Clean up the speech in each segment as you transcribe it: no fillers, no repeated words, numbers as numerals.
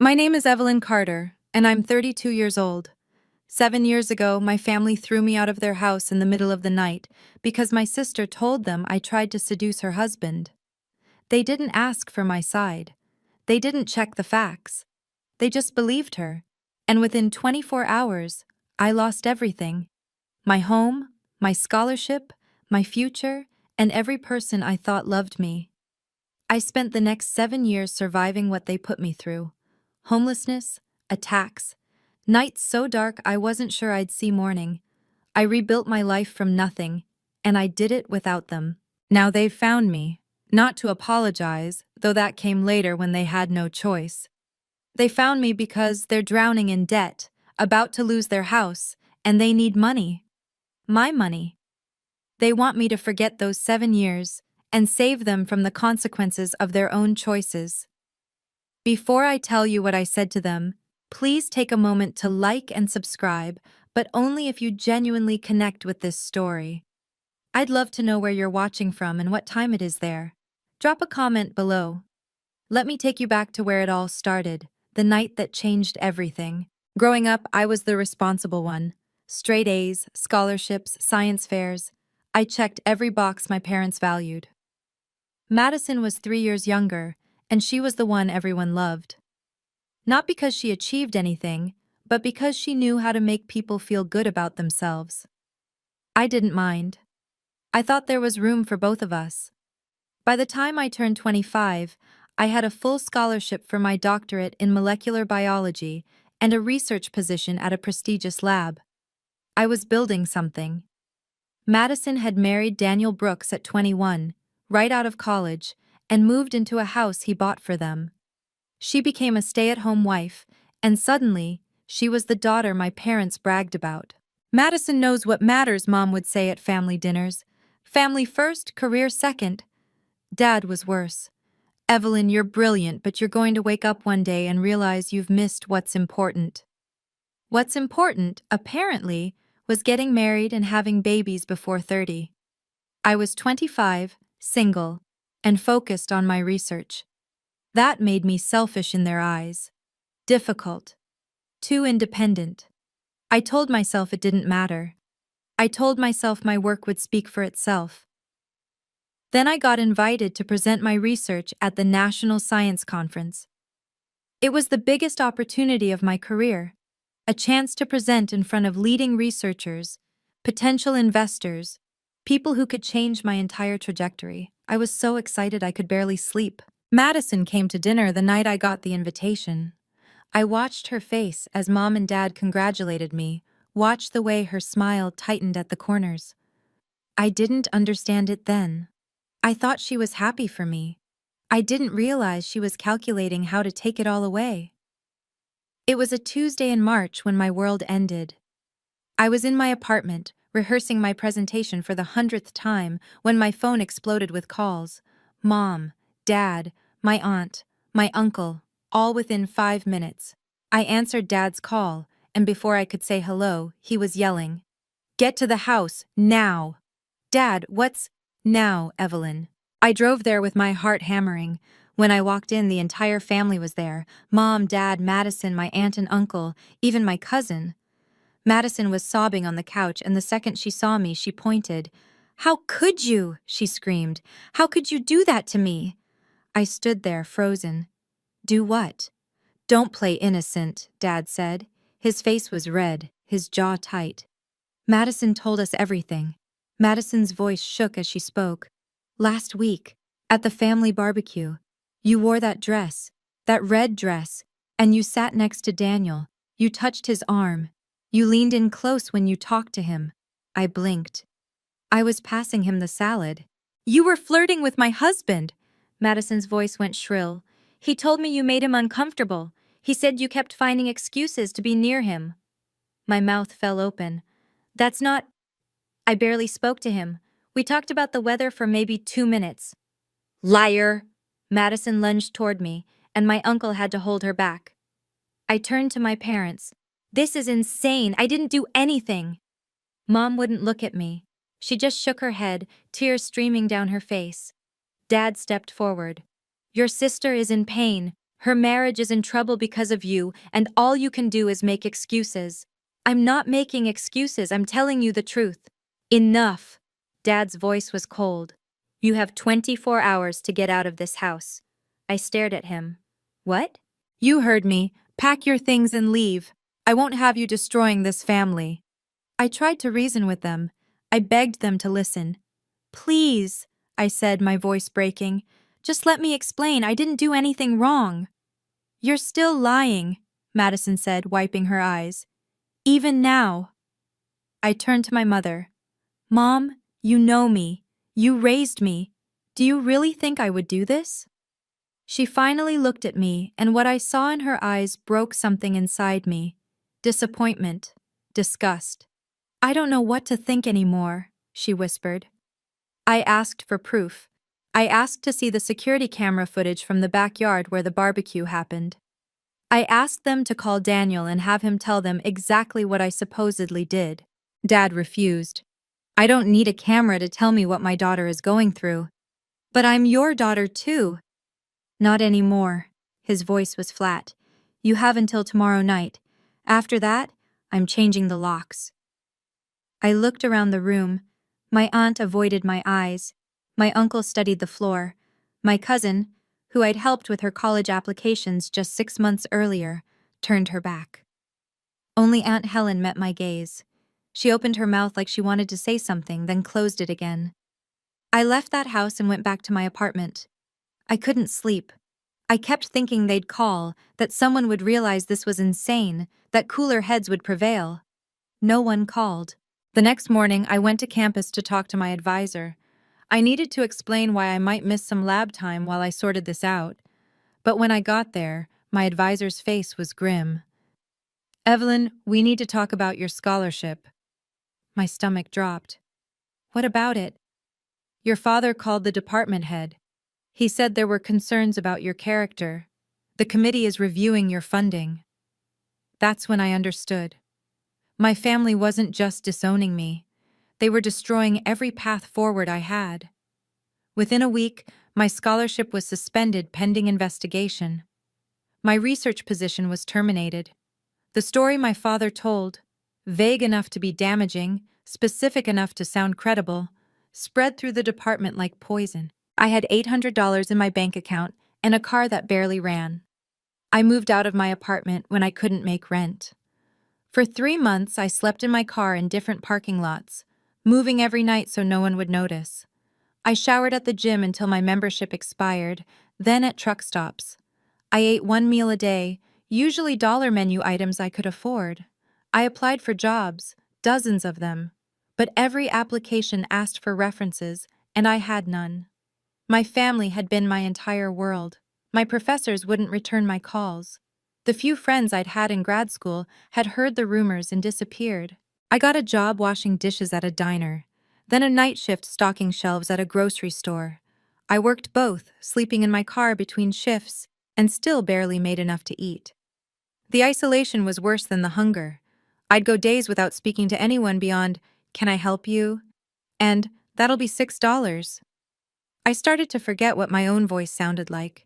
My name is Evelyn Carter, and I'm 32 years old. 7 years ago, my family threw me out of their house in the middle of the night because my sister told them I tried to seduce her husband. They didn't ask for my side. They didn't check the facts. They just believed her. And within 24 hours, I lost everything: my home, my scholarship, my future, and every person I thought loved me. I spent the next 7 years surviving what they put me through: homelessness, attacks, nights so dark I wasn't sure I'd see morning. I rebuilt my life from nothing, and I did it without them. Now they've found me, not to apologize, though that came later when they had no choice. They found me because they're drowning in debt, about to lose their house, and they need money. My money. They want me to forget those 7 years and save them from the consequences of their own choices. Before I tell you what I said to them, please take a moment to like and subscribe, but only if you genuinely connect with this story. I'd love to know where you're watching from and what time it is there. Drop a comment below. Let me take you back to where it all started, the night that changed everything. Growing up, I was the responsible one. Straight A's, scholarships, science fairs. I checked every box my parents valued. Madison was 3 years younger, and she was the one everyone loved. Not because she achieved anything, but because she knew how to make people feel good about themselves. I didn't mind. I thought there was room for both of us. By the time I turned 25, I had a full scholarship for my doctorate in molecular biology and a research position at a prestigious lab. I was building something. Madison had married Daniel Brooks at 21, right out of college, and moved into a house he bought for them. She became a stay-at-home wife, and suddenly, she was the daughter my parents bragged about. Madison knows what matters, Mom would say at family dinners. Family first, career second. Dad was worse. Evelyn, you're brilliant, but you're going to wake up one day and realize you've missed what's important. What's important, apparently, was getting married and having babies before 30. I was 25, single, and focused on my research. That made me selfish in their eyes. Difficult. Too independent. I told myself it didn't matter. I told myself my work would speak for itself. Then I got invited to present my research at the National Science Conference. It was the biggest opportunity of my career, a chance to present in front of leading researchers, potential investors, people who could change my entire trajectory. I was so excited I could barely sleep. Madison came to dinner the night I got the invitation. I watched her face as Mom and Dad congratulated me, watched the way her smile tightened at the corners. I didn't understand it then. I thought she was happy for me. I didn't realize she was calculating how to take it all away. It was a Tuesday in March when my world ended. I was in my apartment, rehearsing my presentation for the 100th time, when my phone exploded with calls. Mom, Dad, my aunt, my uncle, all within 5 minutes. I answered Dad's call, and before I could say hello, he was yelling, "Get to the house, now!" "Dad, what's now, Evelyn?" I drove there with my heart hammering. When I walked in, the entire family was there: Mom, Dad, Madison, my aunt and uncle, even my cousin. Madison was sobbing on the couch, and the second she saw me, she pointed. "How could you?" she screamed. "How could you do that to me?" I stood there, frozen. "Do what?" "Don't play innocent," Dad said. His face was red, his jaw tight. Madison told us everything. Madison's voice shook as she spoke. "Last week, at the family barbecue, you wore that dress, that red dress, and you sat next to Daniel. You touched his arm. You leaned in close when you talked to him." I blinked. "I was passing him the salad." "You were flirting with my husband!" Madison's voice went shrill. "He told me you made him uncomfortable. He said you kept finding excuses to be near him." My mouth fell open. "That's not—" I barely spoke to him. We talked about the weather for maybe 2 minutes. "Liar!" Madison lunged toward me, and my uncle had to hold her back. I turned to my parents. "This is insane. I didn't do anything." Mom wouldn't look at me. She just shook her head, tears streaming down her face. Dad stepped forward. "Your sister is in pain. Her marriage is in trouble because of you, and all you can do is make excuses. I'm not making excuses, I'm telling you the truth. Enough. Dad's voice was cold. You have 24 hours to get out of this house. I stared at him. What? You heard me. Pack your things and leave. I won't have you destroying this family. I tried to reason with them. I begged them to listen. Please, I said, my voice breaking. Just let me explain. I didn't do anything wrong. You're still lying, Madison said, wiping her eyes. Even now. I turned to my mother. Mom, you know me. You raised me. Do you really think I would do this? She finally looked at me, and what I saw in her eyes broke something inside me. Disappointment. Disgust. I don't know what to think anymore, she whispered. I asked for proof. I asked to see the security camera footage from the backyard where the barbecue happened. I asked them to call Daniel and have him tell them exactly what I supposedly did. Dad refused. I don't need a camera to tell me what my daughter is going through. But I'm your daughter too. Not anymore. His voice was flat. You have until tomorrow night. After that, I'm changing the locks. I looked around the room. My aunt avoided my eyes. My uncle studied the floor. My cousin, who I'd helped with her college applications just 6 months earlier, turned her back. Only Aunt Helen met my gaze. She opened her mouth like she wanted to say something, then closed it again. I left that house and went back to my apartment. I couldn't sleep. I kept thinking they'd call, that someone would realize this was insane, that cooler heads would prevail. No one called. The next morning, I went to campus to talk to my advisor. I needed to explain why I might miss some lab time while I sorted this out. But when I got there, my advisor's face was grim. Evelyn, we need to talk about your scholarship. My stomach dropped. What about it? Your father called the department head. He said there were concerns about your character. The committee is reviewing your funding. That's when I understood. My family wasn't just disowning me. They were destroying every path forward I had. Within a week, my scholarship was suspended pending investigation. My research position was terminated. The story my father told, vague enough to be damaging, specific enough to sound credible, spread through the department like poison. I had $800 in my bank account and a car that barely ran. I moved out of my apartment when I couldn't make rent. For 3 months, I slept in my car in different parking lots, moving every night so no one would notice. I showered at the gym until my membership expired, then at truck stops. I ate 1 meal a day, usually dollar menu items I could afford. I applied for jobs, dozens of them, but every application asked for references, and I had none. My family had been my entire world. My professors wouldn't return my calls. The few friends I'd had in grad school had heard the rumors and disappeared. I got a job washing dishes at a diner, then a night shift stocking shelves at a grocery store. I worked both, sleeping in my car between shifts, and still barely made enough to eat. The isolation was worse than the hunger. I'd go days without speaking to anyone beyond, "Can I help you?" and "That'll be $6." I started to forget what my own voice sounded like.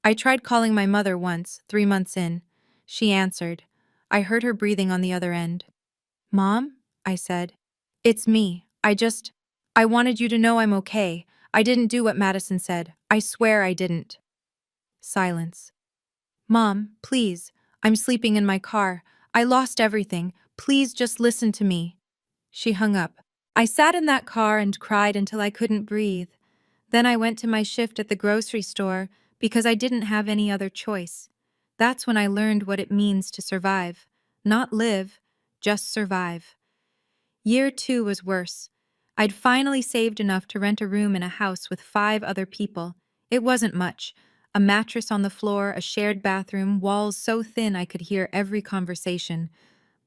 I tried calling my mother once, 3 months in. She answered. I heard her breathing on the other end. "Mom?" I said. "It's me. I wanted you to know I'm okay. I didn't do what Madison said. I swear I didn't." Silence. "Mom, please. I'm sleeping in my car. I lost everything. Please just listen to me." She hung up. I sat in that car and cried until I couldn't breathe. Then I went to my shift at the grocery store because I didn't have any other choice. That's when I learned what it means to survive. Not live, just survive. Year 2 was worse. I'd finally saved enough to rent a room in a house with 5 other people. It wasn't much. A mattress on the floor, a shared bathroom, walls so thin I could hear every conversation.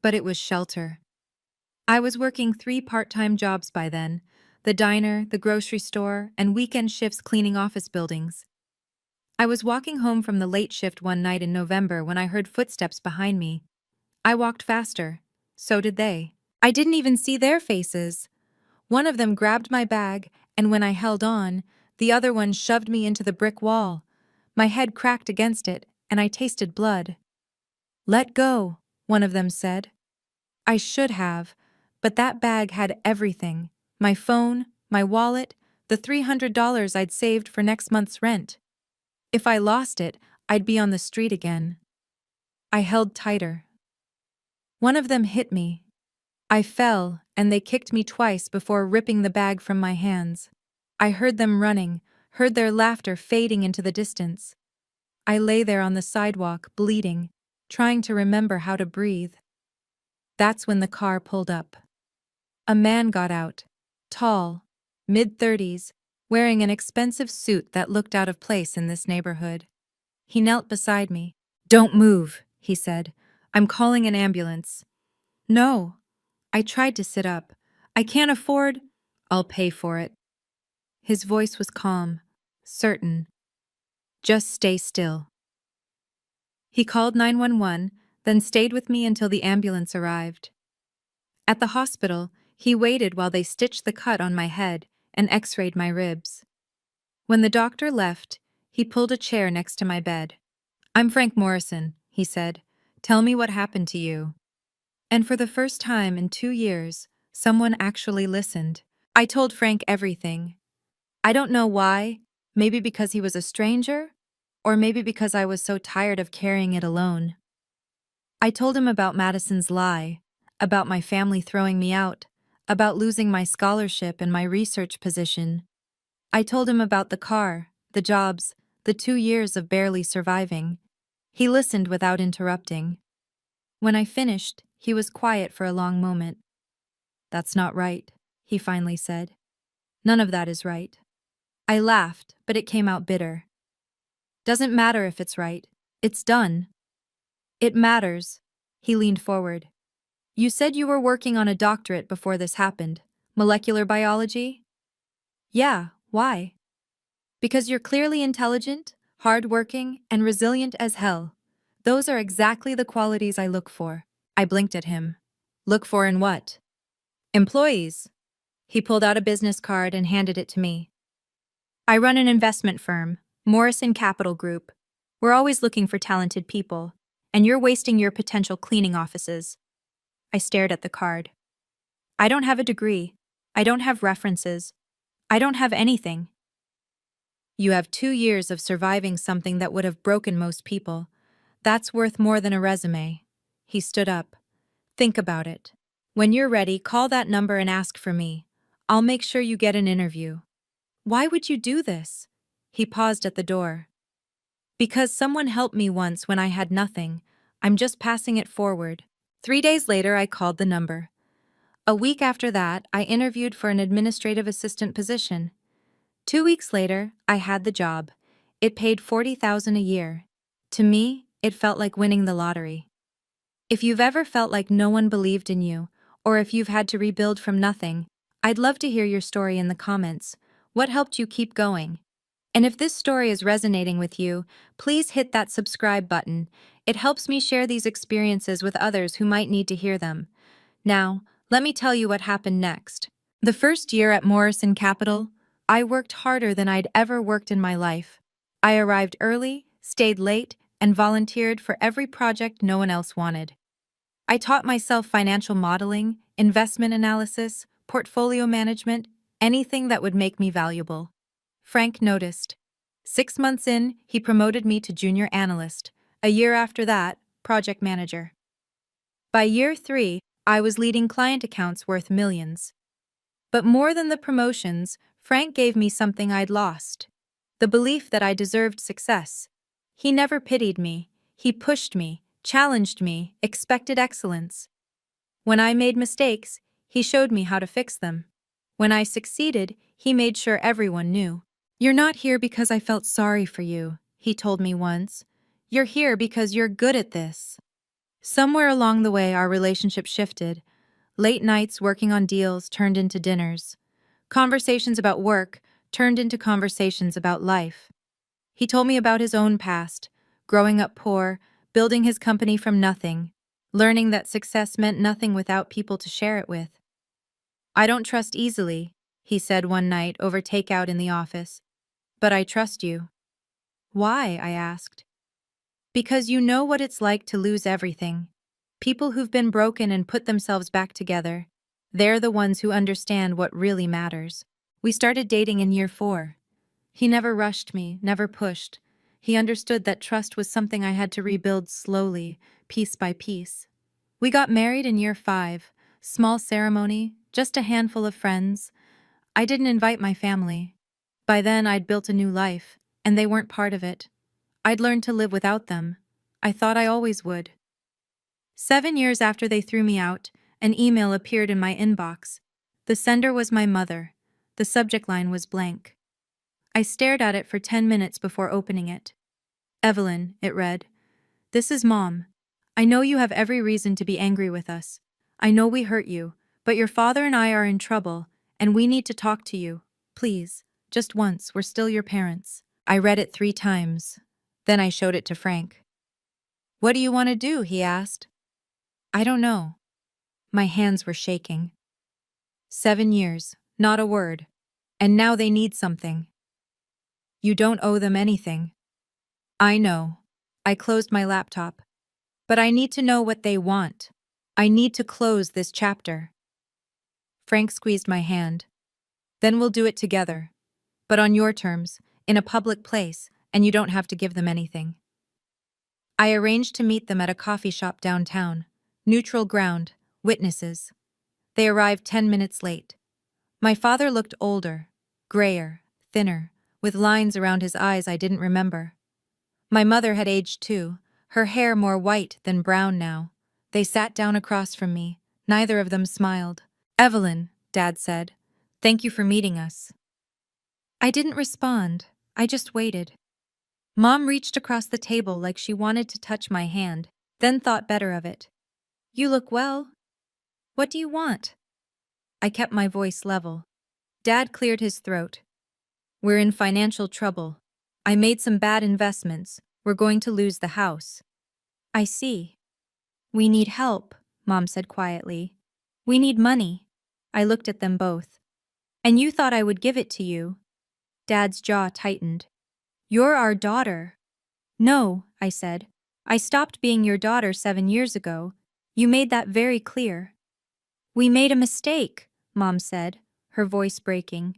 But it was shelter. I was working 3 part-time jobs by then: the diner, the grocery store, and weekend shifts cleaning office buildings. I was walking home from the late shift one night in November when I heard footsteps behind me. I walked faster. So did they. I didn't even see their faces. One of them grabbed my bag, and when I held on, the other one shoved me into the brick wall. My head cracked against it, and I tasted blood. "Let go," one of them said. I should have, but that bag had everything: my phone, my wallet, the $300 I'd saved for next month's rent. If I lost it, I'd be on the street again. I held tighter. One of them hit me. I fell, and they kicked me twice before ripping the bag from my hands. I heard them running, heard their laughter fading into the distance. I lay there on the sidewalk, bleeding, trying to remember how to breathe. That's when the car pulled up. A man got out, tall, mid-30s, wearing an expensive suit that looked out of place in this neighborhood. He knelt beside me. "Don't move," he said. "I'm calling an ambulance." "No." I tried to sit up. "I can't afford—" "I'll pay for it." His voice was calm, certain. "Just stay still." He called 911, then stayed with me until the ambulance arrived. At the hospital, he waited while they stitched the cut on my head and x-rayed my ribs. When the doctor left, he pulled a chair next to my bed. "I'm Frank Morrison," he said. "Tell me what happened to you." And for the first time in 2 years, someone actually listened. I told Frank everything. I don't know why, maybe because he was a stranger, or maybe because I was so tired of carrying it alone. I told him about Madison's lie, about my family throwing me out, about losing my scholarship and my research position. I told him about the car, the jobs, the 2 years of barely surviving. He listened without interrupting. When I finished, he was quiet for a long moment. "That's not right," he finally said. "None of that is right." I laughed, but it came out bitter. "Doesn't matter if it's right. It's done." "It matters." He leaned forward. "You said you were working on a doctorate before this happened. Molecular biology?" "Yeah, why?" "Because you're clearly intelligent, hardworking, and resilient as hell. Those are exactly the qualities I look for." I blinked at him. "Look for in what?" "Employees." He pulled out a business card and handed it to me. "I run an investment firm, Morrison Capital Group. We're always looking for talented people, and you're wasting your potential cleaning offices." I stared at the card. "I don't have a degree. I don't have references. I don't have anything." "You have 2 years of surviving something that would have broken most people. That's worth more than a resume." He stood up. "Think about it. When you're ready, call that number and ask for me. I'll make sure you get an interview." "Why would you do this?" He paused at the door. "Because someone helped me once when I had nothing. I'm just passing it forward." 3 days later, I called the number. A week after that, I interviewed for an administrative assistant position. 2 weeks later, I had the job. It paid $40,000 a year. To me, it felt like winning the lottery. If you've ever felt like no one believed in you, or if you've had to rebuild from nothing, I'd love to hear your story in the comments. What helped you keep going? And if this story is resonating with you, please hit that subscribe button. It helps me share these experiences with others who might need to hear them. Now, let me tell you what happened next. The first year at Morrison Capital, I worked harder than I'd ever worked in my life. I arrived early, stayed late, and volunteered for every project no one else wanted. I taught myself financial modeling, investment analysis, portfolio management, anything that would make me valuable. Frank noticed. 6 months in, he promoted me to junior analyst. A year after that, project manager. By year 3, I was leading client accounts worth millions. But more than the promotions, Frank gave me something I'd lost: the belief that I deserved success. He never pitied me. He pushed me, challenged me, expected excellence. When I made mistakes, he showed me how to fix them. When I succeeded, he made sure everyone knew. "You're not here because I felt sorry for you," he told me once. "You're here because you're good at this." Somewhere along the way, our relationship shifted. Late nights working on deals turned into dinners. Conversations about work turned into conversations about life. He told me about his own past, growing up poor, building his company from nothing, learning that success meant nothing without people to share it with. "I don't trust easily," he said one night over takeout in the office. "But I trust you." "Why?" I asked. Because you know what it's like to lose everything. People who've been broken and put themselves back together. They're the ones who understand what really matters. We started dating in year 4. He never rushed me, never pushed. He understood that trust was something I had to rebuild slowly, piece by piece. We got married in year 5. Small ceremony, just a handful of friends. I didn't invite my family. By then, I'd built a new life, and they weren't part of it. I'd learned to live without them. I thought I always would. 7 years after they threw me out, an email appeared in my inbox. The sender was my mother. The subject line was blank. I stared at it for 10 minutes before opening it. Evelyn, it read. This is Mom. I know you have every reason to be angry with us. I know we hurt you, but your father and I are in trouble, and we need to talk to you. Please, just once, we're still your parents. I read it 3 times. Then I showed it to Frank. What do you want to do? He asked. I don't know. My hands were shaking. 7 years, not a word. And now they need something. You don't owe them anything. I know. I closed my laptop. But I need to know what they want. I need to close this chapter. Frank squeezed my hand. Then we'll do it together. But on your terms, in a public place, and you don't have to give them anything. I arranged to meet them at a coffee shop downtown. Neutral ground, witnesses. They arrived 10 minutes late. My father looked older, grayer, thinner, with lines around his eyes I didn't remember. My mother had aged too, her hair more white than brown now. They sat down across from me. Neither of them smiled. Evelyn, Dad said, thank you for meeting us. I didn't respond. I just waited. Mom reached across the table like she wanted to touch my hand, then thought better of it. You look well. What do you want? I kept my voice level. Dad cleared his throat. We're in financial trouble. I made some bad investments. We're going to lose the house. I see. We need help, Mom said quietly. We need money. I looked at them both. And you thought I would give it to you? Dad's jaw tightened. You're our daughter. No, I said. I stopped being your daughter 7 years ago. You made that very clear. We made a mistake, Mom said, her voice breaking.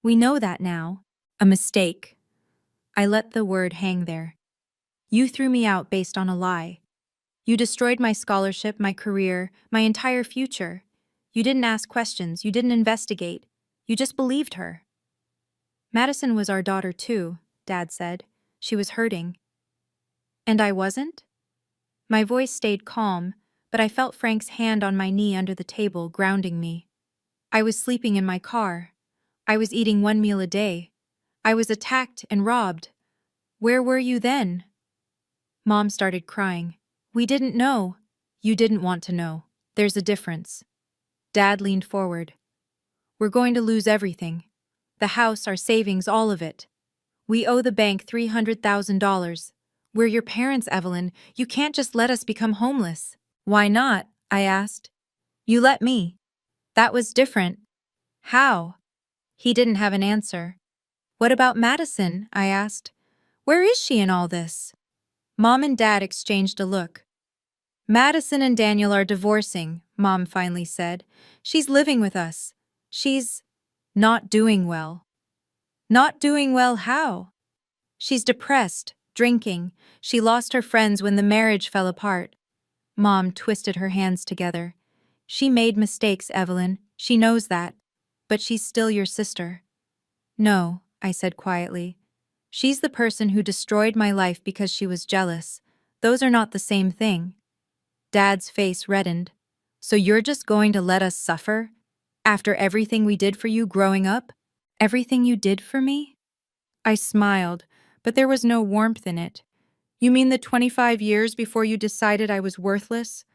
We know that now. A mistake. I let the word hang there. You threw me out based on a lie. You destroyed my scholarship, my career, my entire future. You didn't ask questions, you didn't investigate. You just believed her. Madison was our daughter too, Dad said. She was hurting. And I wasn't? My voice stayed calm, but I felt Frank's hand on my knee under the table, grounding me. I was sleeping in my car. I was eating 1 meal a day. I was attacked and robbed. Where were you then? Mom started crying. We didn't know. You didn't want to know. There's a difference. Dad leaned forward. We're going to lose everything. The house, our savings, all of it. We owe the bank $300,000. We're your parents, Evelyn. You can't just let us become homeless. Why not? I asked. You let me. That was different. How? He didn't have an answer. What about Madison? I asked. Where is she in all this? Mom and Dad exchanged a look. Madison and Daniel are divorcing, Mom finally said. She's living with us. She's not doing well. Not doing well how? She's depressed, drinking. She lost her friends when the marriage fell apart. Mom twisted her hands together. She made mistakes, Evelyn. She knows that. But she's still your sister. No, I said quietly. She's the person who destroyed my life because she was jealous. Those are not the same thing. Dad's face reddened. So you're just going to let us suffer? After everything we did for you growing up? Everything you did for me? I smiled, but there was no warmth in it. You mean the 25 years before you decided I was worthless?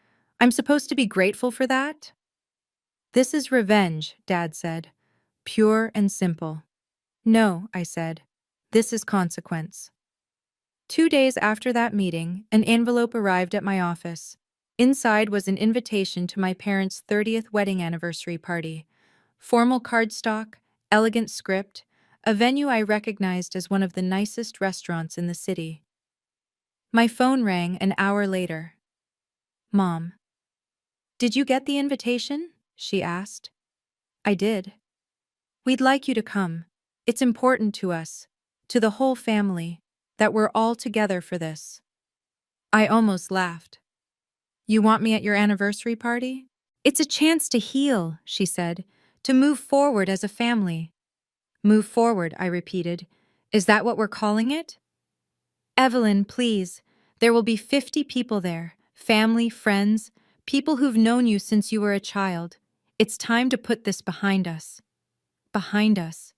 I'm supposed to be grateful for that? This is revenge, Dad said. Pure and simple. No, I said. This is consequence. 2 days after that meeting, an envelope arrived at my office. Inside was an invitation to my parents' 30th wedding anniversary party. Formal cardstock, elegant script, a venue I recognized as one of the nicest restaurants in the city. My phone rang an hour later. Mom. Did you get the invitation? She asked. I did. We'd like you to come. It's important to us, to the whole family, that we're all together for this. I almost laughed. You want me at your anniversary party? It's a chance to heal, she said, to move forward as a family. Move forward, I repeated. Is that what we're calling it? Evelyn, please. There will be 50 people there, family, friends, people who've known you since you were a child. It's time to put this behind us. Behind us.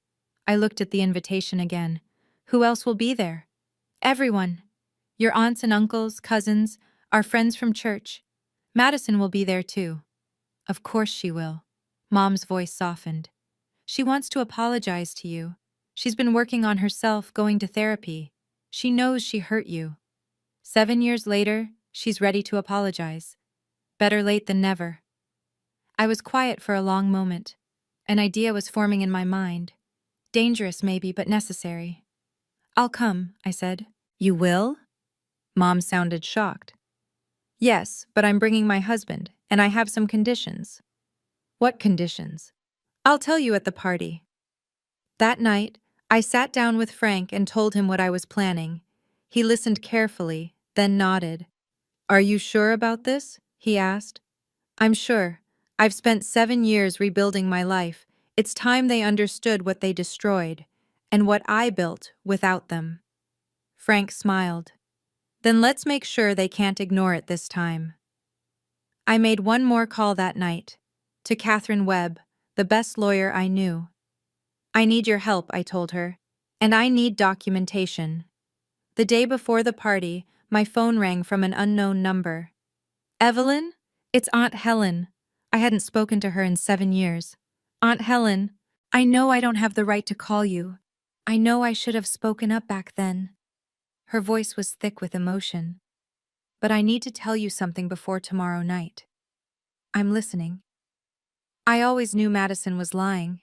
I looked at the invitation again. Who else will be there? Everyone. Your aunts and uncles, cousins, our friends from church. Madison will be there too. Of course she will. Mom's voice softened. She wants to apologize to you. She's been working on herself, going to therapy. She knows she hurt you. 7 years later, she's ready to apologize. Better late than never. I was quiet for a long moment. An idea was forming in my mind. Dangerous maybe, but necessary. I'll come, I said. You will? Mom sounded shocked. Yes, but I'm bringing my husband, and I have some conditions. What conditions? I'll tell you at the party. That night, I sat down with Frank and told him what I was planning. He listened carefully, then nodded. Are you sure about this? He asked. I'm sure. I've spent 7 years rebuilding my life. It's time they understood what they destroyed, and what I built without them. Frank smiled. Then let's make sure they can't ignore it this time. I made one more call that night, to Catherine Webb, the best lawyer I knew. I need your help, I told her, and I need documentation. The day before the party, my phone rang from an unknown number. Evelyn? It's Aunt Helen. I hadn't spoken to her in 7 years. Aunt Helen, I know I don't have the right to call you. I know I should have spoken up back then. Her voice was thick with emotion. But I need to tell you something before tomorrow night. I'm listening. I always knew Madison was lying.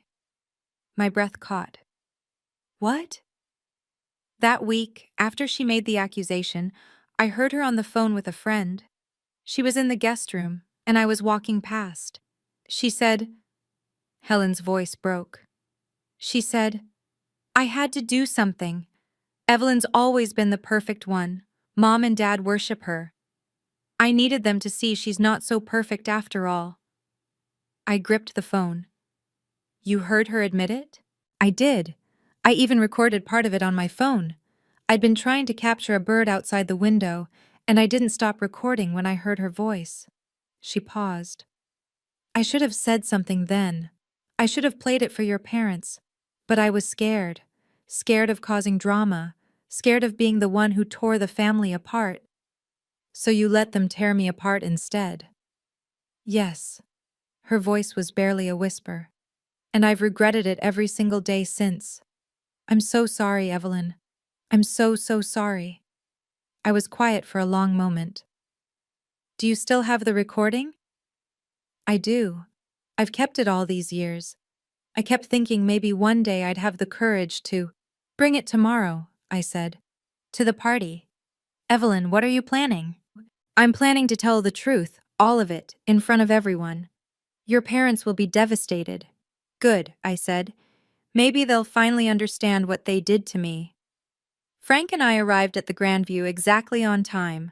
My breath caught. What? That week, after she made the accusation, I heard her on the phone with a friend. She was in the guest room, and I was walking past. She said, Helen's voice broke. She said, I had to do something. Evelyn's always been the perfect one. Mom and Dad worship her. I needed them to see she's not so perfect after all. I gripped the phone. You heard her admit it? I did. I even recorded part of it on my phone. I'd been trying to capture a bird outside the window, and I didn't stop recording when I heard her voice. She paused. I should have said something then. I should have played it for your parents. But I was scared. Scared of causing drama. Scared of being the one who tore the family apart. So you let them tear me apart instead. Yes. Her voice was barely a whisper. And I've regretted it every single day since. I'm so sorry, Evelyn. I'm so sorry. I was quiet for a long moment. Do you still have the recording? I do. I've kept it all these years. I kept thinking maybe one day I'd have the courage to bring it tomorrow, I said. To the party. Evelyn, what are you planning? I'm planning to tell the truth, all of it, in front of everyone. Your parents will be devastated. Good, I said. Maybe they'll finally understand what they did to me. Frank and I arrived at the Grandview exactly on time.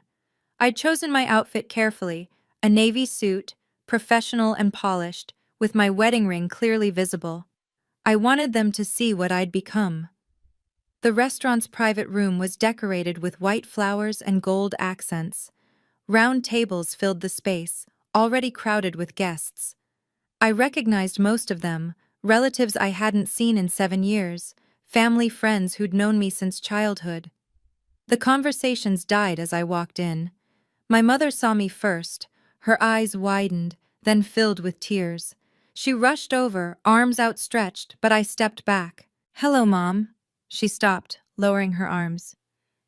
I'd chosen my outfit carefully, a navy suit, professional and polished, with my wedding ring clearly visible. I wanted them to see what I'd become. The restaurant's private room was decorated with white flowers and gold accents. Round tables filled the space, already crowded with guests. I recognized most of them, relatives I hadn't seen in 7 years, family friends who'd known me since childhood. The conversations died as I walked in. My mother saw me first. Her eyes widened, then filled with tears. She rushed over, arms outstretched, but I stepped back. Hello, Mom. She stopped, lowering her arms.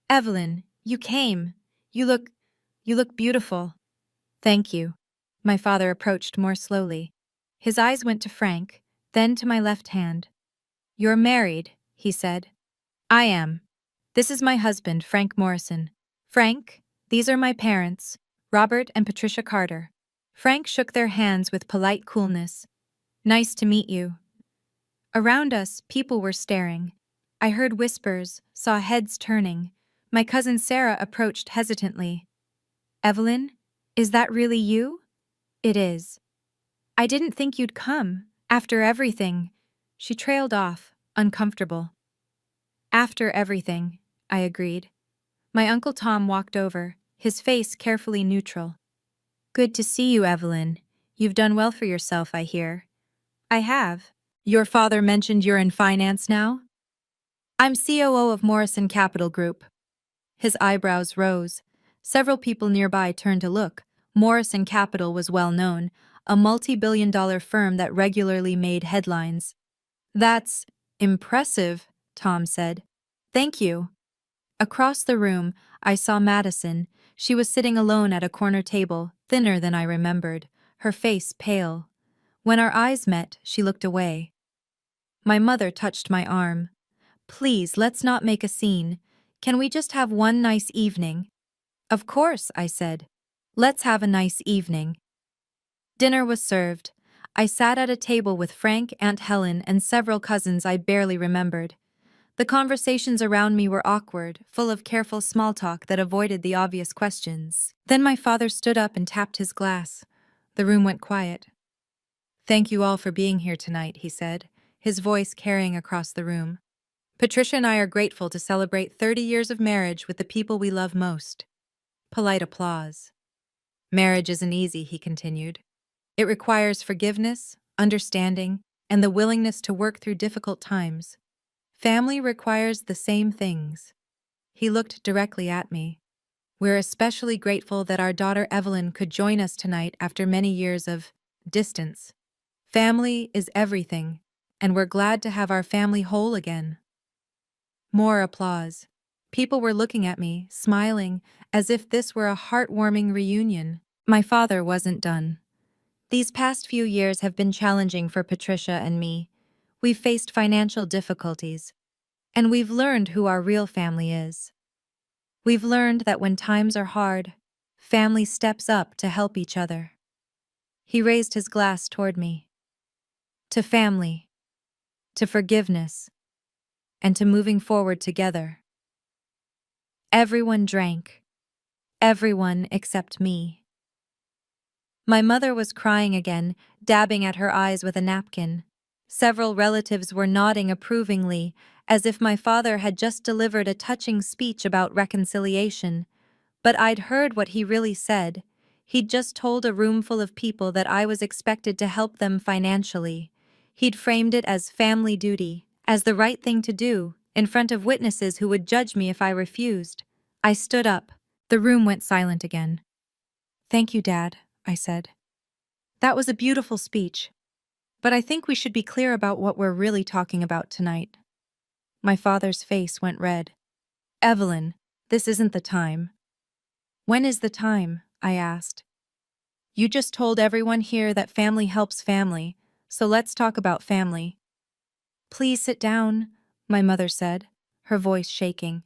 Evelyn, you came. You look beautiful. Thank you. My father approached more slowly. His eyes went to Frank, then to my left hand. You're married, he said. I am. This is my husband, Frank Morrison. Frank, these are my parents, Robert and Patricia Carter. Frank shook their hands with polite coolness. Nice to meet you. Around us, people were staring. I heard whispers, saw heads turning. My cousin Sarah approached hesitantly. Evelyn, is that really you? It is. I didn't think you'd come, after everything. She trailed off, uncomfortable. After everything, I agreed. My Uncle Tom walked over, his face carefully neutral. Good to see you, Evelyn. You've done well for yourself, I hear. I have. Your father mentioned you're in finance now? I'm COO of Morrison Capital Group. His eyebrows rose. Several people nearby turned to look. Morrison Capital was well known, a multi-billion-dollar firm that regularly made headlines. That's impressive, Tom said. Thank you. Across the room, I saw Madison. She was sitting alone at a corner table, thinner than I remembered, her face pale. When our eyes met, she looked away. My mother touched my arm. Please, let's not make a scene. Can we just have one nice evening? Of course, I said. Let's have a nice evening. Dinner was served. I sat at a table with Frank, Aunt Helen, and several cousins I barely remembered. The conversations around me were awkward, full of careful small talk that avoided the obvious questions. Then my father stood up and tapped his glass. The room went quiet. Thank you all for being here tonight, he said, his voice carrying across the room. Patricia and I are grateful to celebrate 30 years of marriage with the people we love most. Polite applause. Marriage isn't easy, he continued. It requires forgiveness, understanding, and the willingness to work through difficult times. Family requires the same things. He looked directly at me. We're especially grateful that our daughter Evelyn could join us tonight after many years of distance. Family is everything, and we're glad to have our family whole again. More applause. People were looking at me, smiling, as if this were a heartwarming reunion. My father wasn't done. These past few years have been challenging for Patricia and me. We've faced financial difficulties, and we've learned who our real family is. We've learned that when times are hard, family steps up to help each other. He raised his glass toward me. To family, to forgiveness, and to moving forward together. Everyone drank. Everyone except me. My mother was crying again, dabbing at her eyes with a napkin. Several relatives were nodding approvingly, as if my father had just delivered a touching speech about reconciliation. But I'd heard what he really said. He'd just told a room full of people that I was expected to help them financially. He'd framed it as family duty, as the right thing to do, in front of witnesses who would judge me if I refused. I stood up. The room went silent again. Thank you, Dad, I said. That was a beautiful speech. But I think we should be clear about what we're really talking about tonight. My father's face went red. Evelyn, this isn't the time. When is the time? I asked. You just told everyone here that family helps family, so let's talk about family. Please sit down, my mother said, her voice shaking.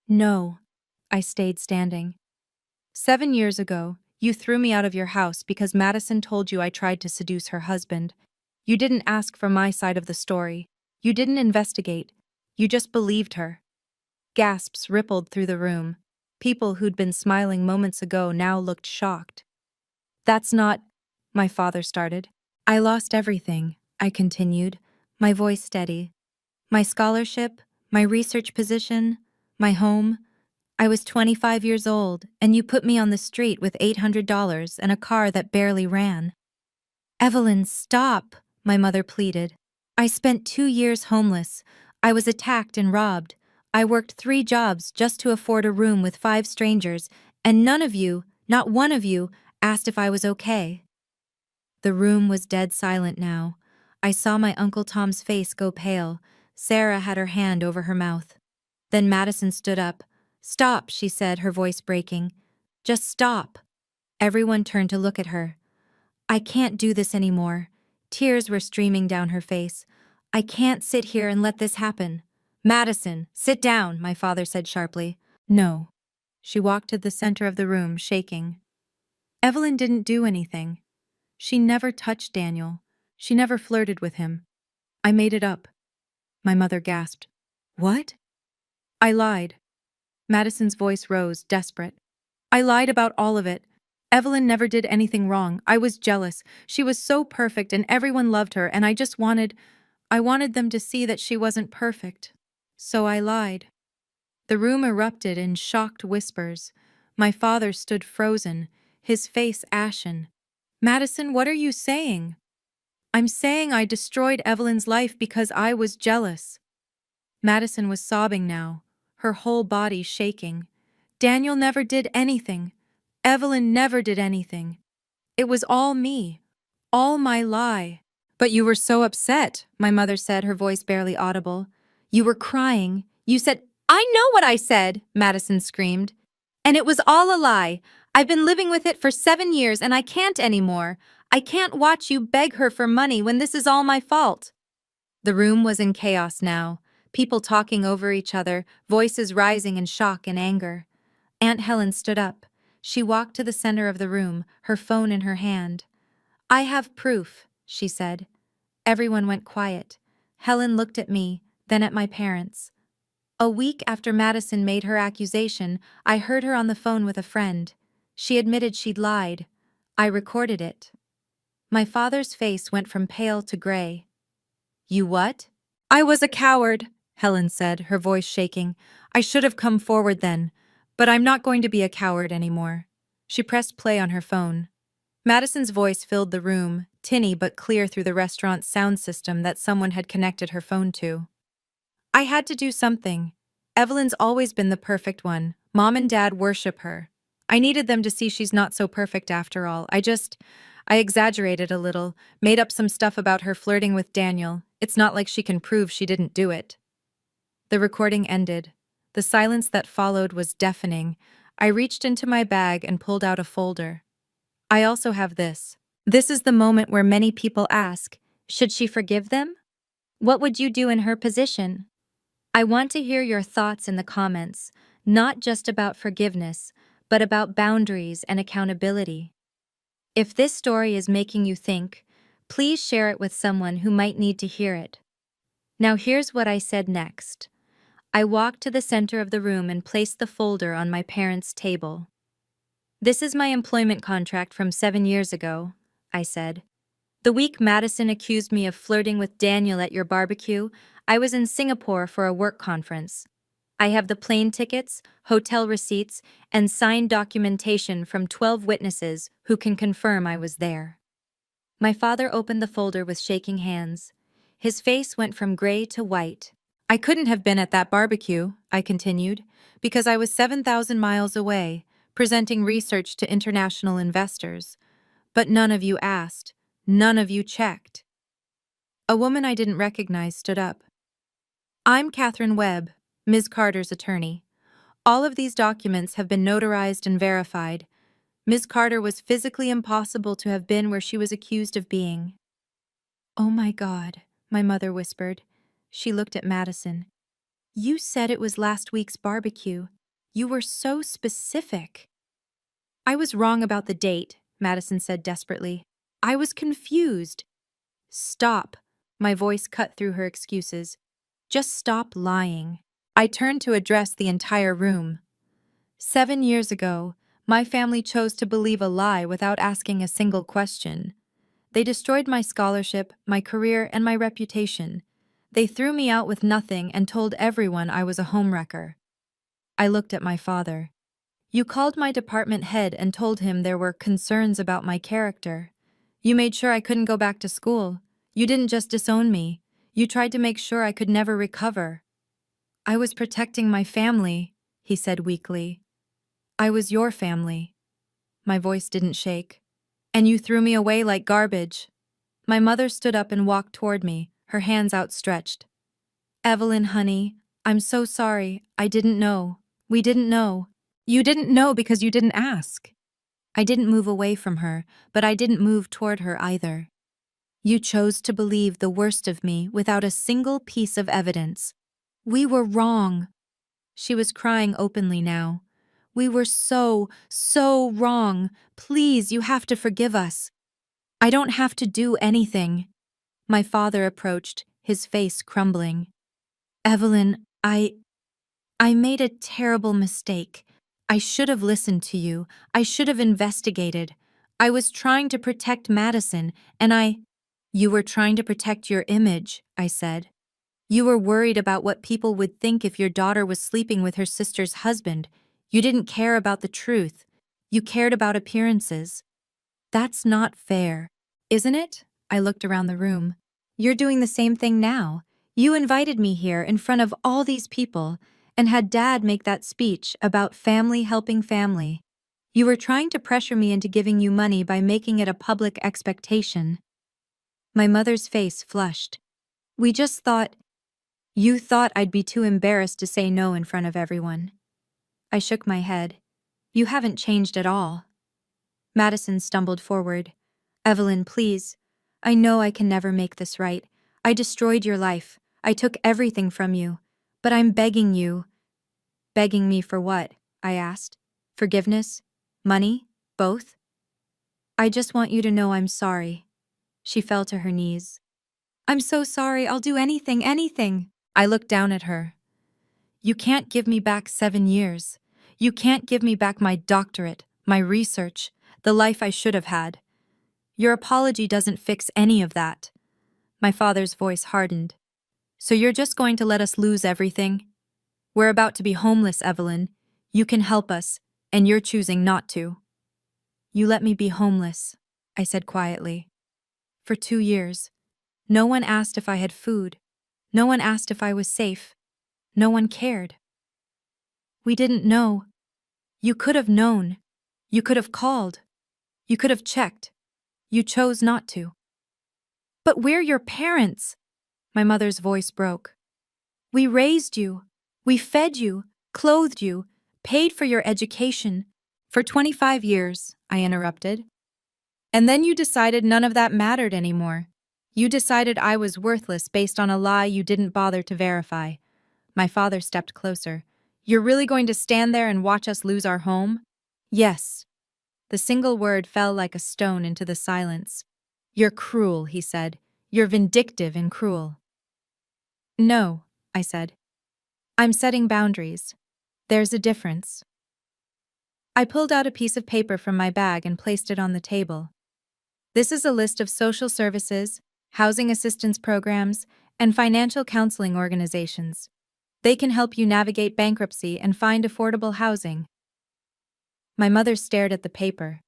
No. I stayed standing. 7 years ago, you threw me out of your house because Madison told you I tried to seduce her husband. You didn't ask for my side of the story. You didn't investigate. You just believed her. Gasps rippled through the room. People who'd been smiling moments ago now looked shocked. That's not, my father started. I lost everything, I continued, my voice steady. My scholarship, my research position, my home. I was 25 years old, and you put me on the street with $800 and a car that barely ran. Evelyn, stop, my mother pleaded. I spent 2 years homeless. I was attacked and robbed. I worked 3 jobs just to afford a room with 5 strangers, and none of you, not one of you, asked if I was okay. The room was dead silent now. I saw my Uncle Tom's face go pale. Sarah had her hand over her mouth. Then Madison stood up. Stop, she said, her voice breaking. Just stop. Everyone turned to look at her. I can't do this anymore. Tears were streaming down her face. I can't sit here and let this happen. Madison, sit down, my father said sharply. No. She walked to the center of the room, shaking. Evelyn didn't do anything. She never touched Daniel. She never flirted with him. I made it up. My mother gasped. What? I lied. Madison's voice rose, desperate. I lied about all of it. Evelyn never did anything wrong. I was jealous. She was so perfect and everyone loved her, and I wanted them to see that she wasn't perfect. So I lied. The room erupted in shocked whispers. My father stood frozen, his face ashen. Madison, what are you saying? I'm saying I destroyed Evelyn's life because I was jealous. Madison was sobbing now, her whole body shaking. Daniel never did anything. Evelyn never did anything. It was all me. All my lie. But you were so upset, my mother said, her voice barely audible. You were crying. You said, I know what I said, Madison screamed. And it was all a lie. I've been living with it for 7 years and I can't anymore. I can't watch you beg her for money when this is all my fault. The room was in chaos now, people talking over each other, voices rising in shock and anger. Aunt Helen stood up. She walked to the center of the room, her phone in her hand. I have proof, she said. Everyone went quiet. Helen looked at me, then at my parents. A week after Madison made her accusation, I heard her on the phone with a friend. She admitted she'd lied. I recorded it. My father's face went from pale to gray. You what? I was a coward, Helen said, her voice shaking. I should have come forward then, but I'm not going to be a coward anymore. She pressed play on her phone. Madison's voice filled the room, tinny but clear through the restaurant's sound system that someone had connected her phone to. I had to do something. Evelyn's always been the perfect one. Mom and Dad worship her. I needed them to see she's not so perfect after all. I exaggerated a little, made up some stuff about her flirting with Daniel. It's not like she can prove she didn't do it. The recording ended. The silence that followed was deafening. I reached into my bag and pulled out a folder. I also have this. This is the moment where many people ask, should she forgive them? What would you do in her position? I want to hear your thoughts in the comments, not just about forgiveness, but about boundaries and accountability. If this story is making you think, please share it with someone who might need to hear it. Now here's what I said next. I walked to the center of the room and placed the folder on my parents' table. This is my employment contract from 7 years ago, I said. The week Madison accused me of flirting with Daniel at your barbecue, I was in Singapore for a work conference. I have the plane tickets, hotel receipts, and signed documentation from 12 witnesses who can confirm I was there. My father opened the folder with shaking hands. His face went from gray to white. I couldn't have been at that barbecue, I continued, because I was 7,000 miles away, presenting research to international investors. But none of you asked. None of you checked. A woman I didn't recognize stood up. I'm Catherine Webb, Ms. Carter's attorney. All of these documents have been notarized and verified. Ms. Carter was physically impossible to have been where she was accused of being. Oh my God, my mother whispered. She looked at Madison. You said it was last week's barbecue. You were so specific. I was wrong about the date, Madison said desperately. I was confused. Stop, my voice cut through her excuses. Just stop lying. I turned to address the entire room. 7 years ago, my family chose to believe a lie without asking a single question. They destroyed my scholarship, my career, and my reputation. They threw me out with nothing and told everyone I was a homewrecker. I looked at my father. You called my department head and told him there were concerns about my character. You made sure I couldn't go back to school. You didn't just disown me. You tried to make sure I could never recover. I was protecting my family, he said weakly. I was your family. My voice didn't shake. And you threw me away like garbage. My mother stood up and walked toward me, her hands outstretched. Evelyn, honey, I'm so sorry. I didn't know. We didn't know. You didn't know because you didn't ask. I didn't move away from her, but I didn't move toward her either. You chose to believe the worst of me without a single piece of evidence. We were wrong. She was crying openly now. We were so wrong. Please, you have to forgive us. I don't have to do anything. My father approached, his face crumbling. Evelyn, I made a terrible mistake. I should have listened to you. I should have investigated. I was trying to protect Madison, and You were trying to protect your image, I said. You were worried about what people would think if your daughter was sleeping with her sister's husband. You didn't care about the truth. You cared about appearances. That's not fair, isn't it? I looked around the room. You're doing the same thing now. You invited me here in front of all these people and had Dad make that speech about family helping family. You were trying to pressure me into giving you money by making it a public expectation. My mother's face flushed. We just thought, You thought I'd be too embarrassed to say no in front of everyone. I shook my head. You haven't changed at all. Madison stumbled forward. Evelyn, please. I know I can never make this right. I destroyed your life. I took everything from you. But I'm begging you. Begging me for what? I asked. Forgiveness? Money? Both? I just want you to know I'm sorry. She fell to her knees. I'm so sorry. I'll do anything. I looked down at her. You can't give me back 7 years. You can't give me back my doctorate, my research, the life I should have had. Your apology doesn't fix any of that. My father's voice hardened. So you're just going to let us lose everything? We're about to be homeless, Evelyn. You can help us, and you're choosing not to. You let me be homeless, I said quietly. For 2 years. No one asked if I had food. No one asked if I was safe. No one cared. We didn't know. You could have known. You could have called. You could have checked. You chose not to. But we're your parents. My mother's voice broke. We raised you. We fed you, clothed you, paid for your education. For 25 years, I interrupted. And then you decided none of that mattered anymore. You decided I was worthless based on a lie you didn't bother to verify. My father stepped closer. You're really going to stand there and watch us lose our home? Yes. The single word fell like a stone into the silence. You're cruel, he said. You're vindictive and cruel. No, I said. I'm setting boundaries. There's a difference. I pulled out a piece of paper from my bag and placed it on the table. This is a list of social services, housing assistance programs, and financial counseling organizations. They can help you navigate bankruptcy and find affordable housing. My mother stared at the paper.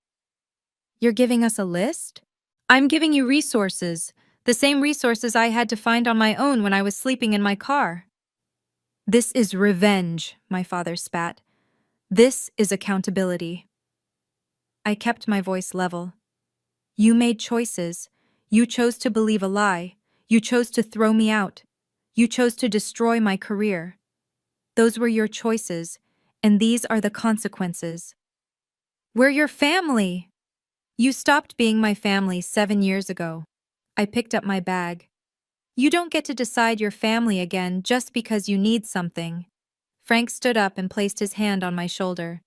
You're giving us a list? I'm giving you resources, the same resources I had to find on my own when I was sleeping in my car. This is revenge, my father spat. This is accountability. I kept my voice level. You made choices. You chose to believe a lie. You chose to throw me out. You chose to destroy my career. Those were your choices, and these are the consequences. We're your family. You stopped being my family 7 years ago. I picked up my bag. You don't get to decide your family again just because you need something. Frank stood up and placed his hand on my shoulder.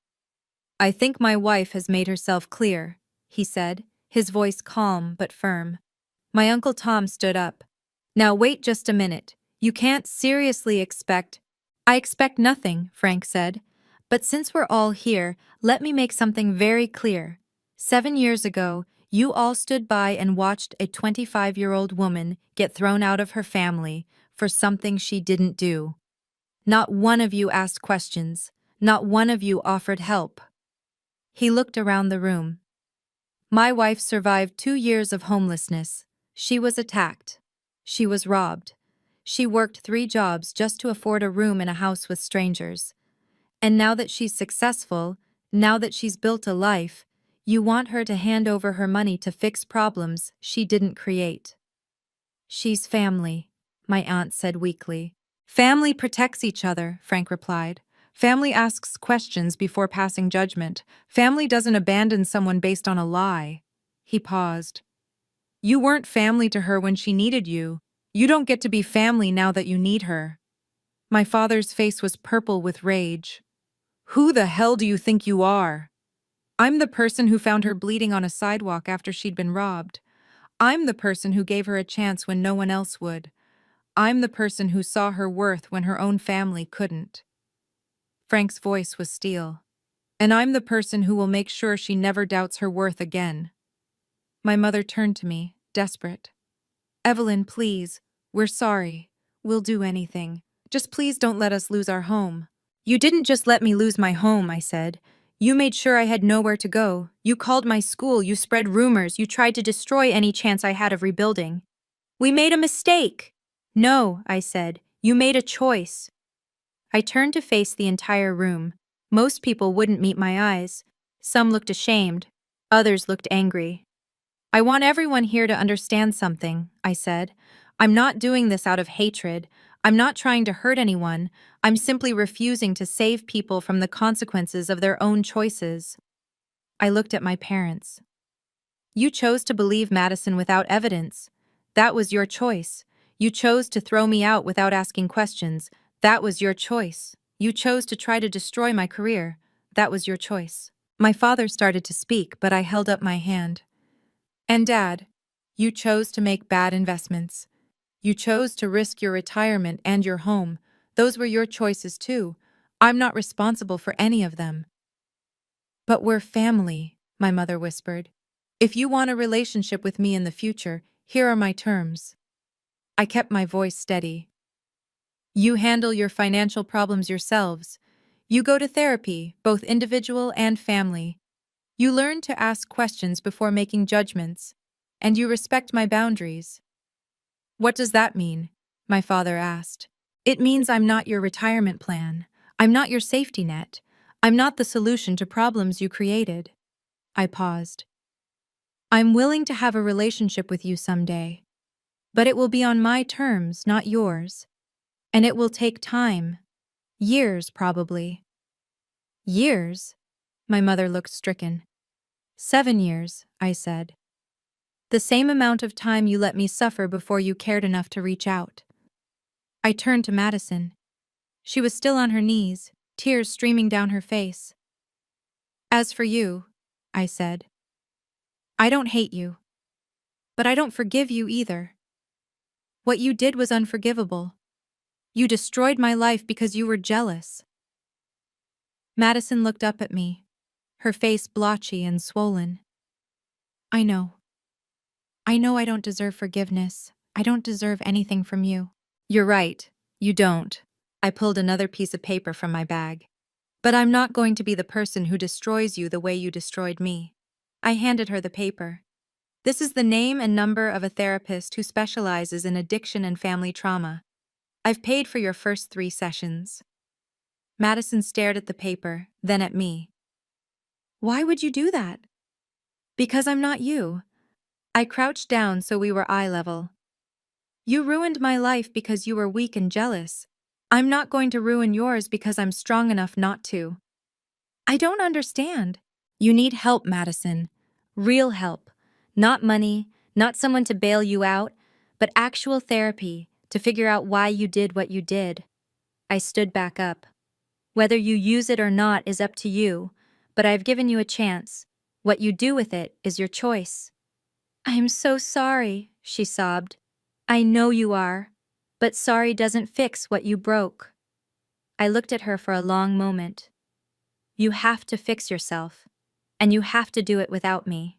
I think my wife has made herself clear, he said, his voice calm but firm. My Uncle Tom stood up. Now wait just a minute. You can't seriously expect— I expect nothing, Frank said. But since we're all here, let me make something very clear. 7 years ago, you all stood by and watched a 25-year-old woman get thrown out of her family for something she didn't do. Not one of you asked questions. Not one of you offered help. He looked around the room. My wife survived 2 years of homelessness. She was attacked. She was robbed. She worked 3 jobs just to afford a room in a house with strangers. And now that she's successful, now that she's built a life, you want her to hand over her money to fix problems she didn't create. She's family, my aunt said weakly. Family protects each other, Frank replied. Family asks questions before passing judgment. Family doesn't abandon someone based on a lie. He paused. You weren't family to her when she needed you. You don't get to be family now that you need her. My father's face was purple with rage. Who the hell do you think you are? I'm the person who found her bleeding on a sidewalk after she'd been robbed. I'm the person who gave her a chance when no one else would. I'm the person who saw her worth when her own family couldn't. Frank's voice was steel. And I'm the person who will make sure she never doubts her worth again. My mother turned to me, desperate. Evelyn, please. We're sorry. We'll do anything. Just please don't let us lose our home. You didn't just let me lose my home, I said. You made sure I had nowhere to go. You called my school, you spread rumors, you tried to destroy any chance I had of rebuilding. We made a mistake. No, I said. You made a choice. I turned to face the entire room. Most people wouldn't meet my eyes. Some looked ashamed. Others looked angry. I want everyone here to understand something, I said. I'm not doing this out of hatred. I'm not trying to hurt anyone. I'm simply refusing to save people from the consequences of their own choices. I looked at my parents. You chose to believe Madison without evidence. That was your choice. You chose to throw me out without asking questions. That was your choice. You chose to try to destroy my career. That was your choice. My father started to speak, but I held up my hand. And Dad, you chose to make bad investments. You chose to risk your retirement and your home. Those were your choices too. I'm not responsible for any of them. But we're family, my mother whispered. If you want a relationship with me in the future, here are my terms. I kept my voice steady. You handle your financial problems yourselves. You go to therapy, both individual and family. You learn to ask questions before making judgments. And you respect my boundaries. What does that mean? My father asked. It means I'm not your retirement plan. I'm not your safety net. I'm not the solution to problems you created. I paused. I'm willing to have a relationship with you someday. But it will be on my terms, not yours. And it will take time. Years, probably. Years? My mother looked stricken. 7 years, I said. The same amount of time you let me suffer before you cared enough to reach out. I turned to Madison. She was still on her knees, tears streaming down her face. As for you, I said, I don't hate you. But I don't forgive you either. What you did was unforgivable. You destroyed my life because you were jealous. Madison looked up at me, her face blotchy and swollen. I know. I know I don't deserve forgiveness. I don't deserve anything from you. You're right. You don't. I pulled another piece of paper from my bag. But I'm not going to be the person who destroys you the way you destroyed me. I handed her the paper. This is the name and number of a therapist who specializes in addiction and family trauma. I've paid for your first 3 sessions. Madison stared at the paper, then at me. Why would you do that? Because I'm not you. I crouched down so we were eye level. You ruined my life because you were weak and jealous. I'm not going to ruin yours because I'm strong enough not to. I don't understand. You need help, Madison. Real help. Not money, not someone to bail you out, but actual therapy to figure out why you did what you did. I stood back up. Whether you use it or not is up to you, but I've given you a chance. What you do with it is your choice. I'm so sorry, she sobbed. I know you are, but sorry doesn't fix what you broke. I looked at her for a long moment. You have to fix yourself, and you have to do it without me.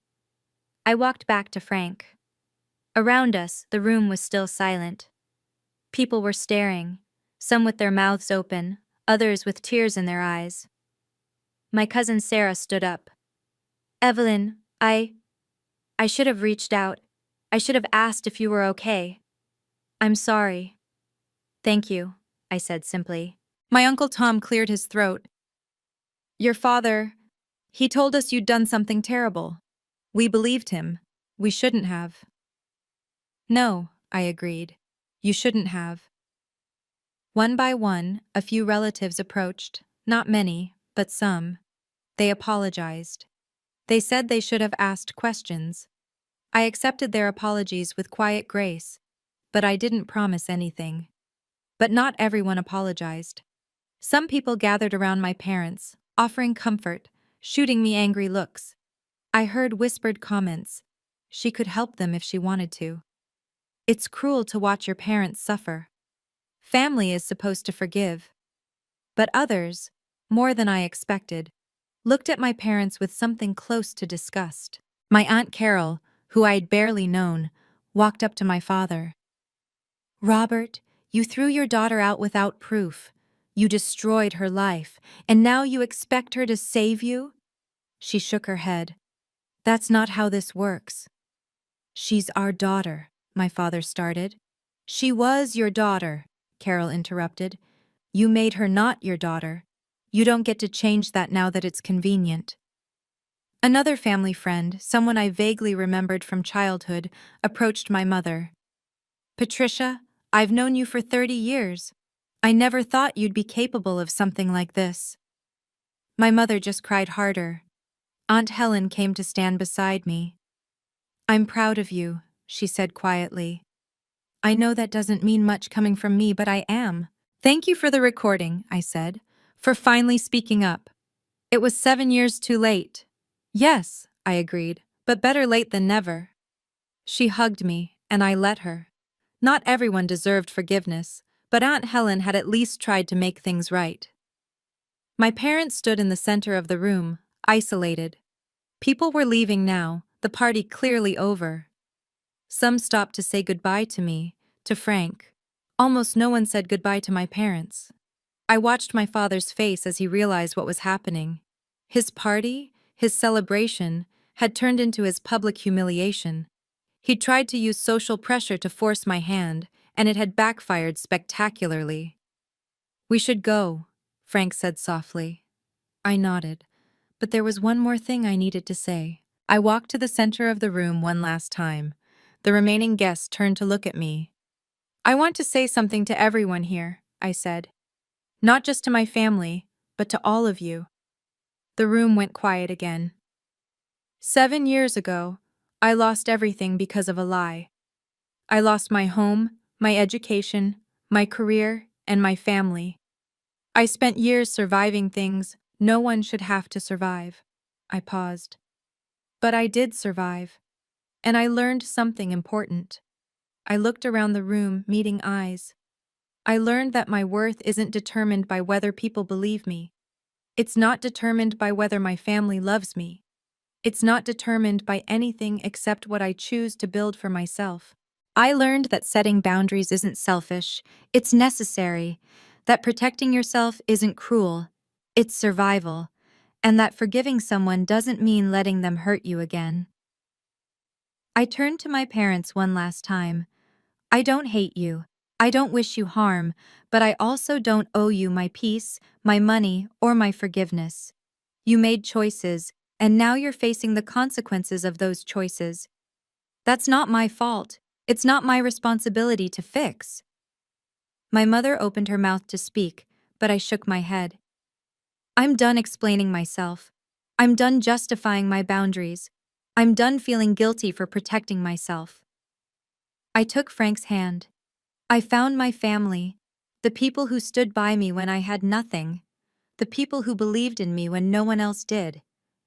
I walked back to Frank. Around us, the room was still silent. People were staring, some with their mouths open, others with tears in their eyes. My cousin Sarah stood up. Evelyn, I should have reached out. I should have asked if you were okay. I'm sorry. Thank you, I said simply. My Uncle Tom cleared his throat. Your father, he told us you'd done something terrible. We believed him. We shouldn't have. No, I agreed. You shouldn't have. One by one, a few relatives approached, not many, but some. They apologized. They said they should have asked questions. I accepted their apologies with quiet grace, but I didn't promise anything. But not everyone apologized. Some people gathered around my parents, offering comfort, shooting me angry looks. I heard whispered comments. She could help them if she wanted to. It's cruel to watch your parents suffer. Family is supposed to forgive. But others, more than I expected, looked at my parents with something close to disgust. My Aunt Carol, who I'd barely known, walked up to my father. "Robert, you threw your daughter out without proof. You destroyed her life, and now you expect her to save you?" She shook her head. "That's not how this works." "She's our daughter," my father started. "She was your daughter," Carol interrupted. "You made her not your daughter. You don't get to change that now that it's convenient." Another family friend, someone I vaguely remembered from childhood, approached my mother. "Patricia, I've known you for 30 years. I never thought you'd be capable of something like this." My mother just cried harder. Aunt Helen came to stand beside me. "I'm proud of you," she said quietly. "I know that doesn't mean much coming from me, but I am." "Thank you for the recording," I said, "for finally speaking up. It was 7 years too late." "Yes," I agreed, "but better late than never." She hugged me, and I let her. Not everyone deserved forgiveness, but Aunt Helen had at least tried to make things right. My parents stood in the center of the room, isolated. People were leaving now, the party clearly over. Some stopped to say goodbye to me, to Frank. Almost no one said goodbye to my parents. I watched my father's face as he realized what was happening. His party, his celebration, had turned into his public humiliation. He'd tried to use social pressure to force my hand, and it had backfired spectacularly. "We should go," Frank said softly. I nodded, but there was one more thing I needed to say. I walked to the center of the room one last time. The remaining guests turned to look at me. "I want to say something to everyone here," I said. "Not just to my family, but to all of you." The room went quiet again. 7 years ago, I lost everything because of a lie. I lost my home, my education, my career, and my family. I spent years surviving things no one should have to survive. I paused. But I did survive. And I learned something important. I looked around the room, meeting eyes. I learned that my worth isn't determined by whether people believe me. It's not determined by whether my family loves me. It's not determined by anything except what I choose to build for myself. I learned that setting boundaries isn't selfish, it's necessary, that protecting yourself isn't cruel, it's survival, and that forgiving someone doesn't mean letting them hurt you again. I turned to my parents one last time. "I don't hate you. I don't wish you harm, but I also don't owe you my peace, my money, or my forgiveness. You made choices, and now you're facing the consequences of those choices. That's not my fault. It's not my responsibility to fix." My mother opened her mouth to speak, but I shook my head. "I'm done explaining myself. I'm done justifying my boundaries. I'm done feeling guilty for protecting myself." I took Frank's hand. I found my family, the people who stood by me when I had nothing, the people who believed in me when no one else did.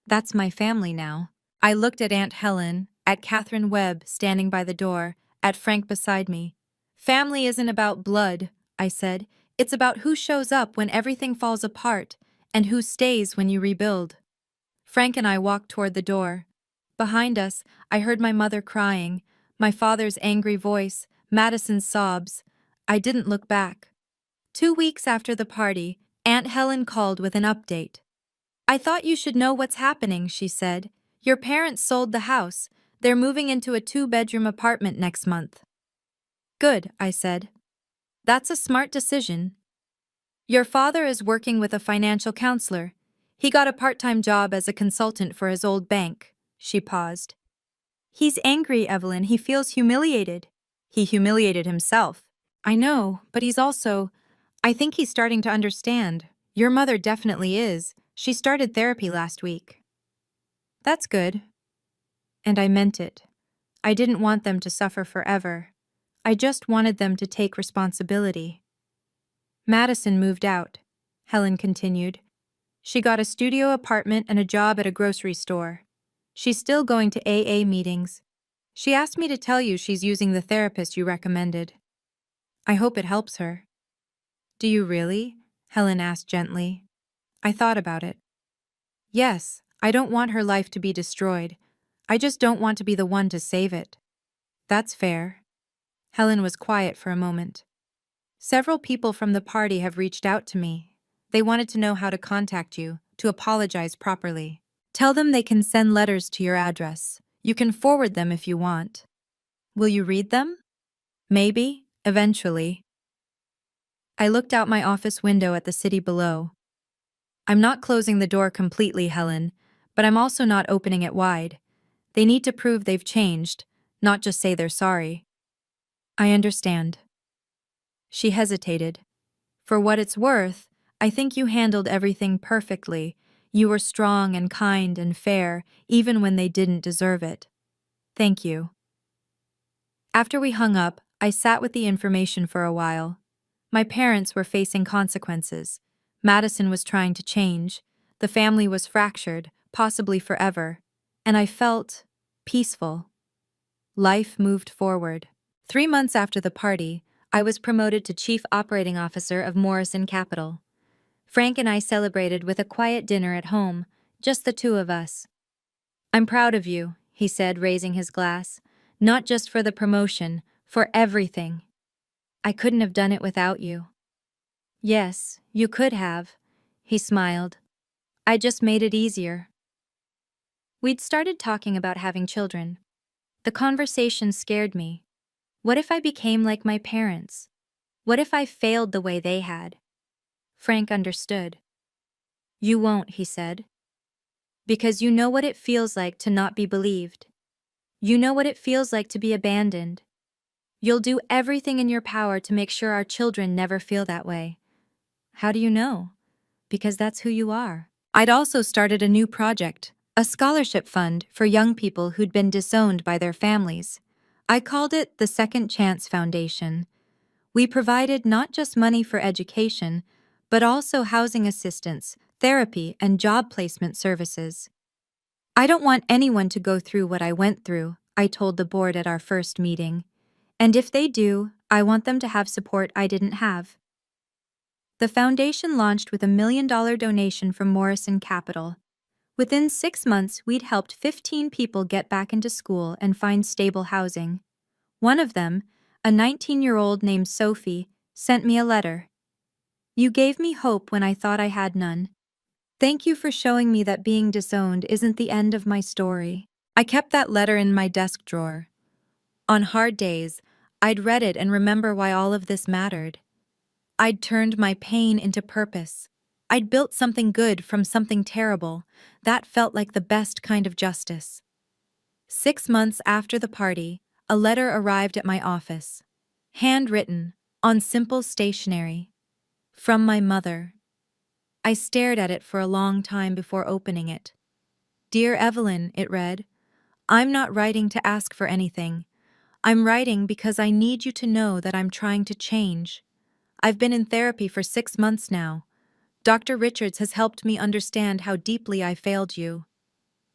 That's my family now. I looked at Aunt Helen, at Catherine Webb standing by the door, at Frank beside me. "Family isn't about blood," I said. "It's about who shows up when everything falls apart, and who stays when you rebuild." Frank and I walked toward the door. Behind us, I heard my mother crying, my father's angry voice, Madison's sobs. I didn't look back. 2 weeks after the party, Aunt Helen called with an update. "I thought you should know what's happening," she said. "Your parents sold the house. They're moving into a 2-bedroom apartment next month." "Good," I said. "That's a smart decision. Your father is working with a financial counselor. He got a part-time job as a consultant for his old bank." She paused. "He's angry, Evelyn. He feels humiliated." "He humiliated himself." "I know, but I think he's starting to understand. Your mother definitely is. She started therapy last week." "That's good." And I meant it. I didn't want them to suffer forever. I just wanted them to take responsibility. Madison moved out. Helen continued. She got a studio apartment and a job at a grocery store. She's still going to AA meetings. She asked me to tell you she's using the therapist you recommended. I hope it helps her. Do you really? Helen asked gently. I thought about it. Yes, I don't want her life to be destroyed. I just don't want to be the one to save it. That's fair. Helen was quiet for a moment. Several people from the party have reached out to me. They wanted to know how to contact you, to apologize properly. Tell them they can send letters to your address. You can forward them if you want. Will you read them? Maybe, eventually. I looked out my office window at the city below. I'm not closing the door completely, Helen, but I'm also not opening it wide. They need to prove they've changed, not just say they're sorry. I understand. She hesitated. For what it's worth, I think you handled everything perfectly. You were strong and kind and fair, even when they didn't deserve it. Thank you. After we hung up, I sat with the information for a while. My parents were facing consequences. Madison was trying to change. The family was fractured, possibly forever. And I felt peaceful. Life moved forward. 3 months after the party, I was promoted to Chief Operating Officer of Morrison Capital. Frank and I celebrated with a quiet dinner at home, just the two of us. I'm proud of you, he said, raising his glass. Not just for the promotion, for everything. I couldn't have done it without you. Yes, you could have, he smiled. I just made it easier. We'd started talking about having children. The conversation scared me. What if I became like my parents? What if I failed the way they had? Frank understood. You won't, he said. Because you know what it feels like to not be believed. You know what it feels like to be abandoned. You'll do everything in your power to make sure our children never feel that way. How do you know? Because that's who you are. I'd also started a new project, a scholarship fund for young people who'd been disowned by their families. I called it the Second Chance Foundation. We provided not just money for education, but also housing assistance, therapy, and job placement services. I don't want anyone to go through what I went through, I told the board at our first meeting. And if they do, I want them to have support I didn't have. The foundation launched with $1 million donation from Morrison Capital. Within 6 months, we'd helped 15 people get back into school and find stable housing. One of them, a 19-year-old named Sophie, sent me a letter. You gave me hope when I thought I had none. Thank you for showing me that being disowned isn't the end of my story. I kept that letter in my desk drawer. On hard days, I'd read it and remember why all of this mattered. I'd turned my pain into purpose. I'd built something good from something terrible. That felt like the best kind of justice. 6 months after the party, a letter arrived at my office. Handwritten, on simple stationery. From my mother. I stared at it for a long time before opening it. Dear Evelyn, it read, I'm not writing to ask for anything. I'm writing because I need you to know that I'm trying to change. I've been in therapy for 6 months now. Dr. Richards has helped me understand how deeply I failed you.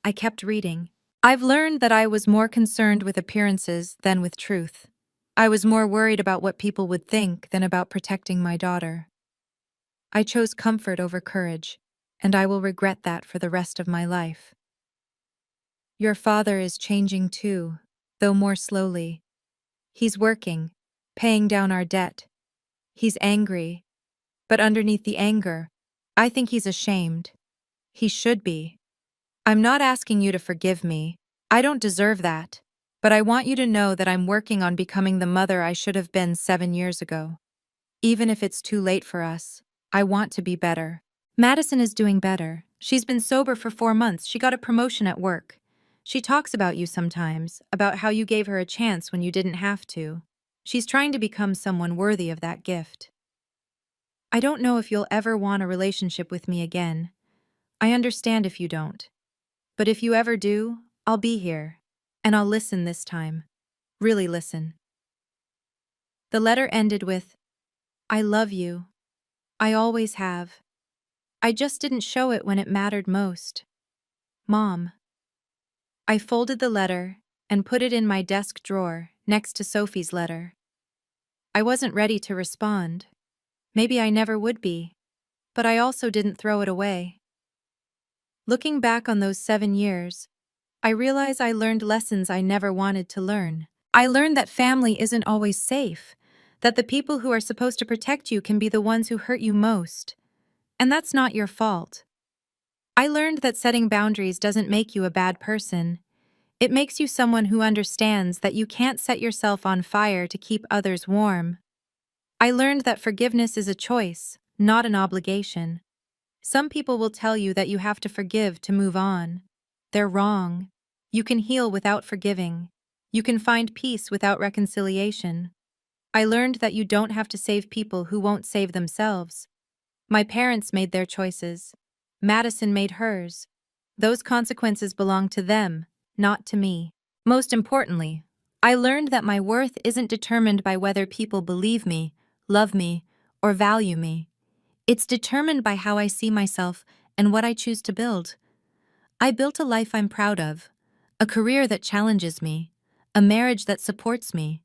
I kept reading. I've learned that I was more concerned with appearances than with truth. I was more worried about what people would think than about protecting my daughter. I chose comfort over courage, and I will regret that for the rest of my life. Your father is changing too, though more slowly. He's working, paying down our debt. He's angry, but underneath the anger, I think he's ashamed. He should be. I'm not asking you to forgive me. I don't deserve that. But I want you to know that I'm working on becoming the mother I should have been 7 years ago. Even if it's too late for us, I want to be better. Madison is doing better. She's been sober for 4 months. She got a promotion at work. She talks about you sometimes, about how you gave her a chance when you didn't have to. She's trying to become someone worthy of that gift. I don't know if you'll ever want a relationship with me again. I understand if you don't. But if you ever do, I'll be here. And I'll listen this time. Really listen. The letter ended with, I love you. I always have. I just didn't show it when it mattered most. Mom. I folded the letter and put it in my desk drawer next to Sophie's letter. I wasn't ready to respond. Maybe I never would be. But I also didn't throw it away. Looking back on those 7 years, I realize I learned lessons I never wanted to learn. I learned that family isn't always safe, that the people who are supposed to protect you can be the ones who hurt you most. And that's not your fault. I learned that setting boundaries doesn't make you a bad person. It makes you someone who understands that you can't set yourself on fire to keep others warm. I learned that forgiveness is a choice, not an obligation. Some people will tell you that you have to forgive to move on. They're wrong. You can heal without forgiving. You can find peace without reconciliation. I learned that you don't have to save people who won't save themselves. My parents made their choices. Madison made hers. Those consequences belong to them, not to me. Most importantly, I learned that my worth isn't determined by whether people believe me, love me, or value me. It's determined by how I see myself and what I choose to build. I built a life I'm proud of, a career that challenges me, a marriage that supports me,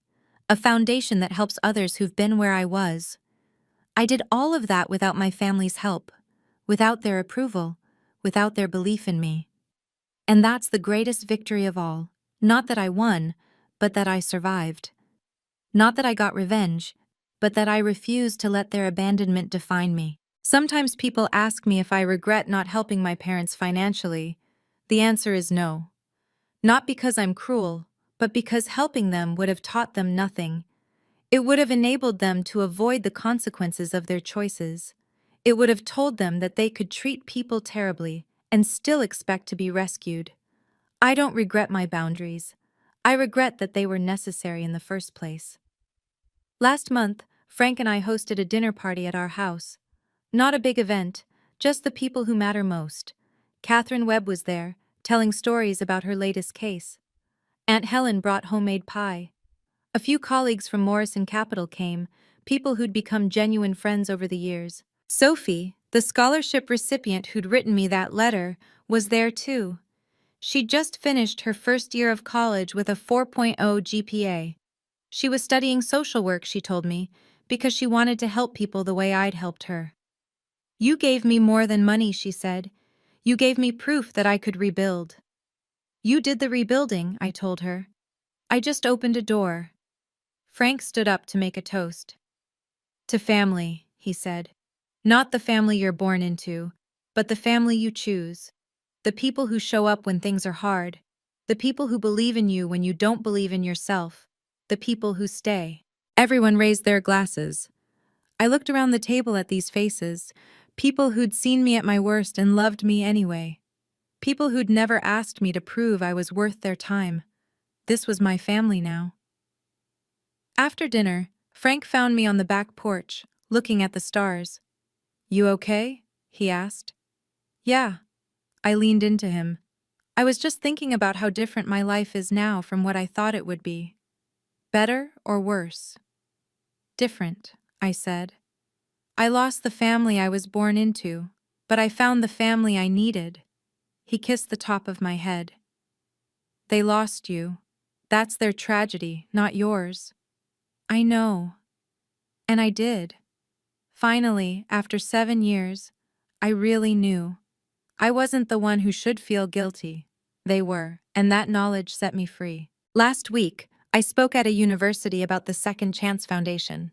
a foundation that helps others who've been where I was. I did all of that without my family's help, without their approval, without their belief in me. And that's the greatest victory of all. Not that I won, but that I survived. Not that I got revenge, but that I refused to let their abandonment define me. Sometimes people ask me if I regret not helping my parents financially. The answer is no. Not because I'm cruel, but because helping them would have taught them nothing. It would have enabled them to avoid the consequences of their choices. It would have told them that they could treat people terribly and still expect to be rescued. I don't regret my boundaries. I regret that they were necessary in the first place. Last month, Frank and I hosted a dinner party at our house. Not a big event, just the people who matter most. Catherine Webb was there, telling stories about her latest case. Aunt Helen brought homemade pie. A few colleagues from Morrison Capital came, people who'd become genuine friends over the years. Sophie, the scholarship recipient who'd written me that letter, was there too. She'd just finished her first year of college with a 4.0 GPA. She was studying social work, she told me, because she wanted to help people the way I'd helped her. You gave me more than money, she said. You gave me proof that I could rebuild. You did the rebuilding, I told her. I just opened a door. Frank stood up to make a toast. To family, he said. Not the family you're born into, but the family you choose. The people who show up when things are hard. The people who believe in you when you don't believe in yourself. The people who stay. Everyone raised their glasses. I looked around the table at these faces, people who'd seen me at my worst and loved me anyway. People who'd never asked me to prove I was worth their time. This was my family now. After dinner, Frank found me on the back porch, looking at the stars. You okay? He asked. Yeah. I leaned into him. I was just thinking about how different my life is now from what I thought it would be. Better or worse? Different, I said. I lost the family I was born into, but I found the family I needed. He kissed the top of my head. They lost you. That's their tragedy, not yours. I know. And I did. Finally, after 7 years, I really knew. I wasn't the one who should feel guilty. They were, and that knowledge set me free. Last week, I spoke at a university about the Second Chance Foundation.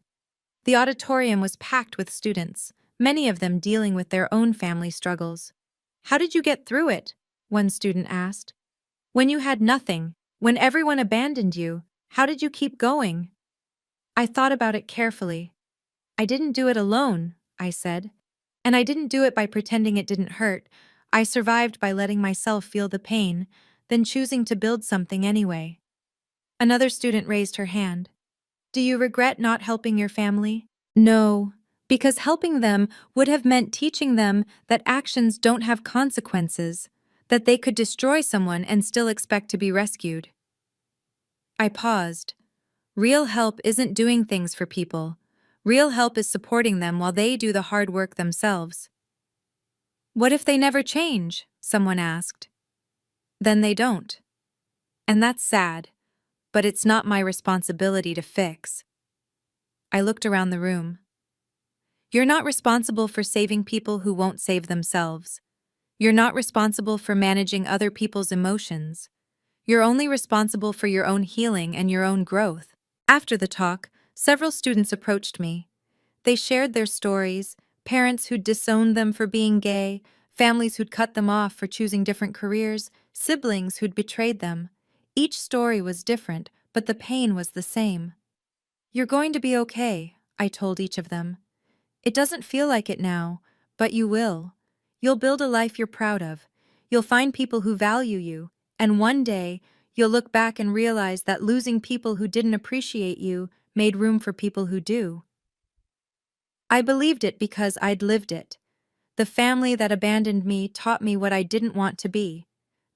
The auditorium was packed with students, many of them dealing with their own family struggles. How did you get through it? One student asked. When you had nothing, when everyone abandoned you, how did you keep going? I thought about it carefully. I didn't do it alone, I said. And I didn't do it by pretending it didn't hurt. I survived by letting myself feel the pain, then choosing to build something anyway. Another student raised her hand. Do you regret not helping your family? No, because helping them would have meant teaching them that actions don't have consequences, that they could destroy someone and still expect to be rescued. I paused. Real help isn't doing things for people. Real help is supporting them while they do the hard work themselves. What if they never change? Someone asked. Then they don't. And that's sad, but it's not my responsibility to fix. I looked around the room. You're not responsible for saving people who won't save themselves. You're not responsible for managing other people's emotions. You're only responsible for your own healing and your own growth. After the talk, several students approached me. They shared their stories, parents who'd disowned them for being gay, families who'd cut them off for choosing different careers, siblings who'd betrayed them. Each story was different, but the pain was the same. You're going to be okay, I told each of them. It doesn't feel like it now, but you will. You'll build a life you're proud of. You'll find people who value you, and one day, you'll look back and realize that losing people who didn't appreciate you made room for people who do. I believed it because I'd lived it. The family that abandoned me taught me what I didn't want to be.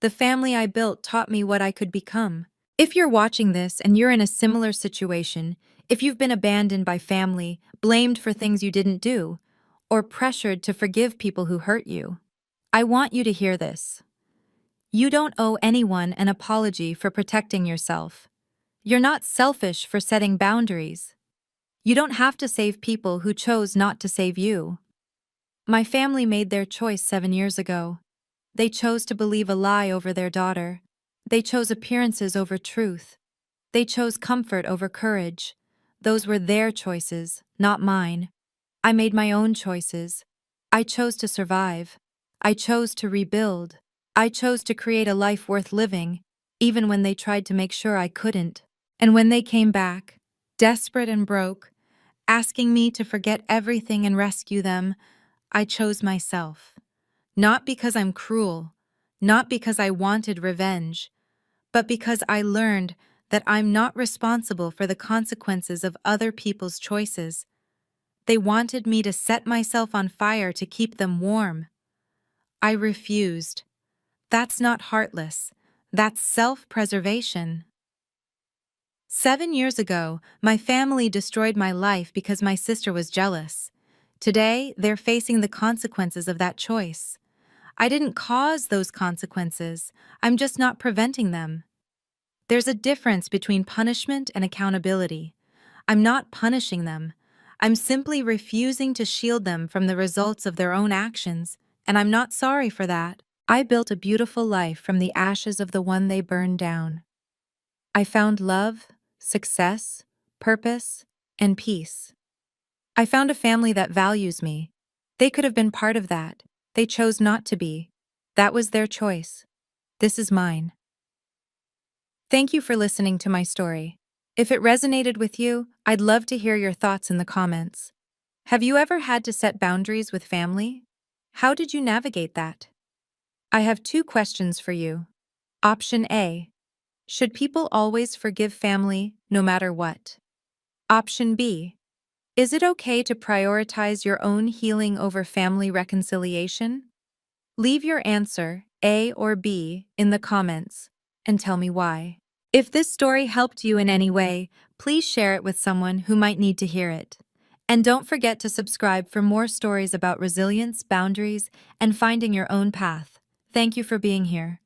The family I built taught me what I could become. If you're watching this and you're in a similar situation, if you've been abandoned by family, blamed for things you didn't do, or pressured to forgive people who hurt you, I want you to hear this. You don't owe anyone an apology for protecting yourself. You're not selfish for setting boundaries. You don't have to save people who chose not to save you. My family made their choice 7 years ago. They chose to believe a lie over their daughter. They chose appearances over truth. They chose comfort over courage. Those were their choices, not mine. I made my own choices. I chose to survive. I chose to rebuild. I chose to create a life worth living, even when they tried to make sure I couldn't. And when they came back, desperate and broke, asking me to forget everything and rescue them, I chose myself. Not because I'm cruel, not because I wanted revenge, but because I learned that I'm not responsible for the consequences of other people's choices. They wanted me to set myself on fire to keep them warm. I refused. That's not heartless. That's self-preservation. 7 years ago, my family destroyed my life because my sister was jealous. Today, they're facing the consequences of that choice. I didn't cause those consequences. I'm just not preventing them. There's a difference between punishment and accountability. I'm not punishing them. I'm simply refusing to shield them from the results of their own actions, and I'm not sorry for that. I built a beautiful life from the ashes of the one they burned down. I found love, success, purpose, and peace. I found a family that values me. They could have been part of that. They chose not to be. That was their choice. This is mine. Thank you for listening to my story. If it resonated with you, I'd love to hear your thoughts in the comments. Have you ever had to set boundaries with family? How did you navigate that? I have 2 questions for you. Option A. Should people always forgive family no matter what? Option B. Is it okay to prioritize your own healing over family reconciliation? Leave your answer, A or B, in the comments, and tell me why. If this story helped you in any way, please share it with someone who might need to hear it. And don't forget to subscribe for more stories about resilience, boundaries, and finding your own path. Thank you for being here.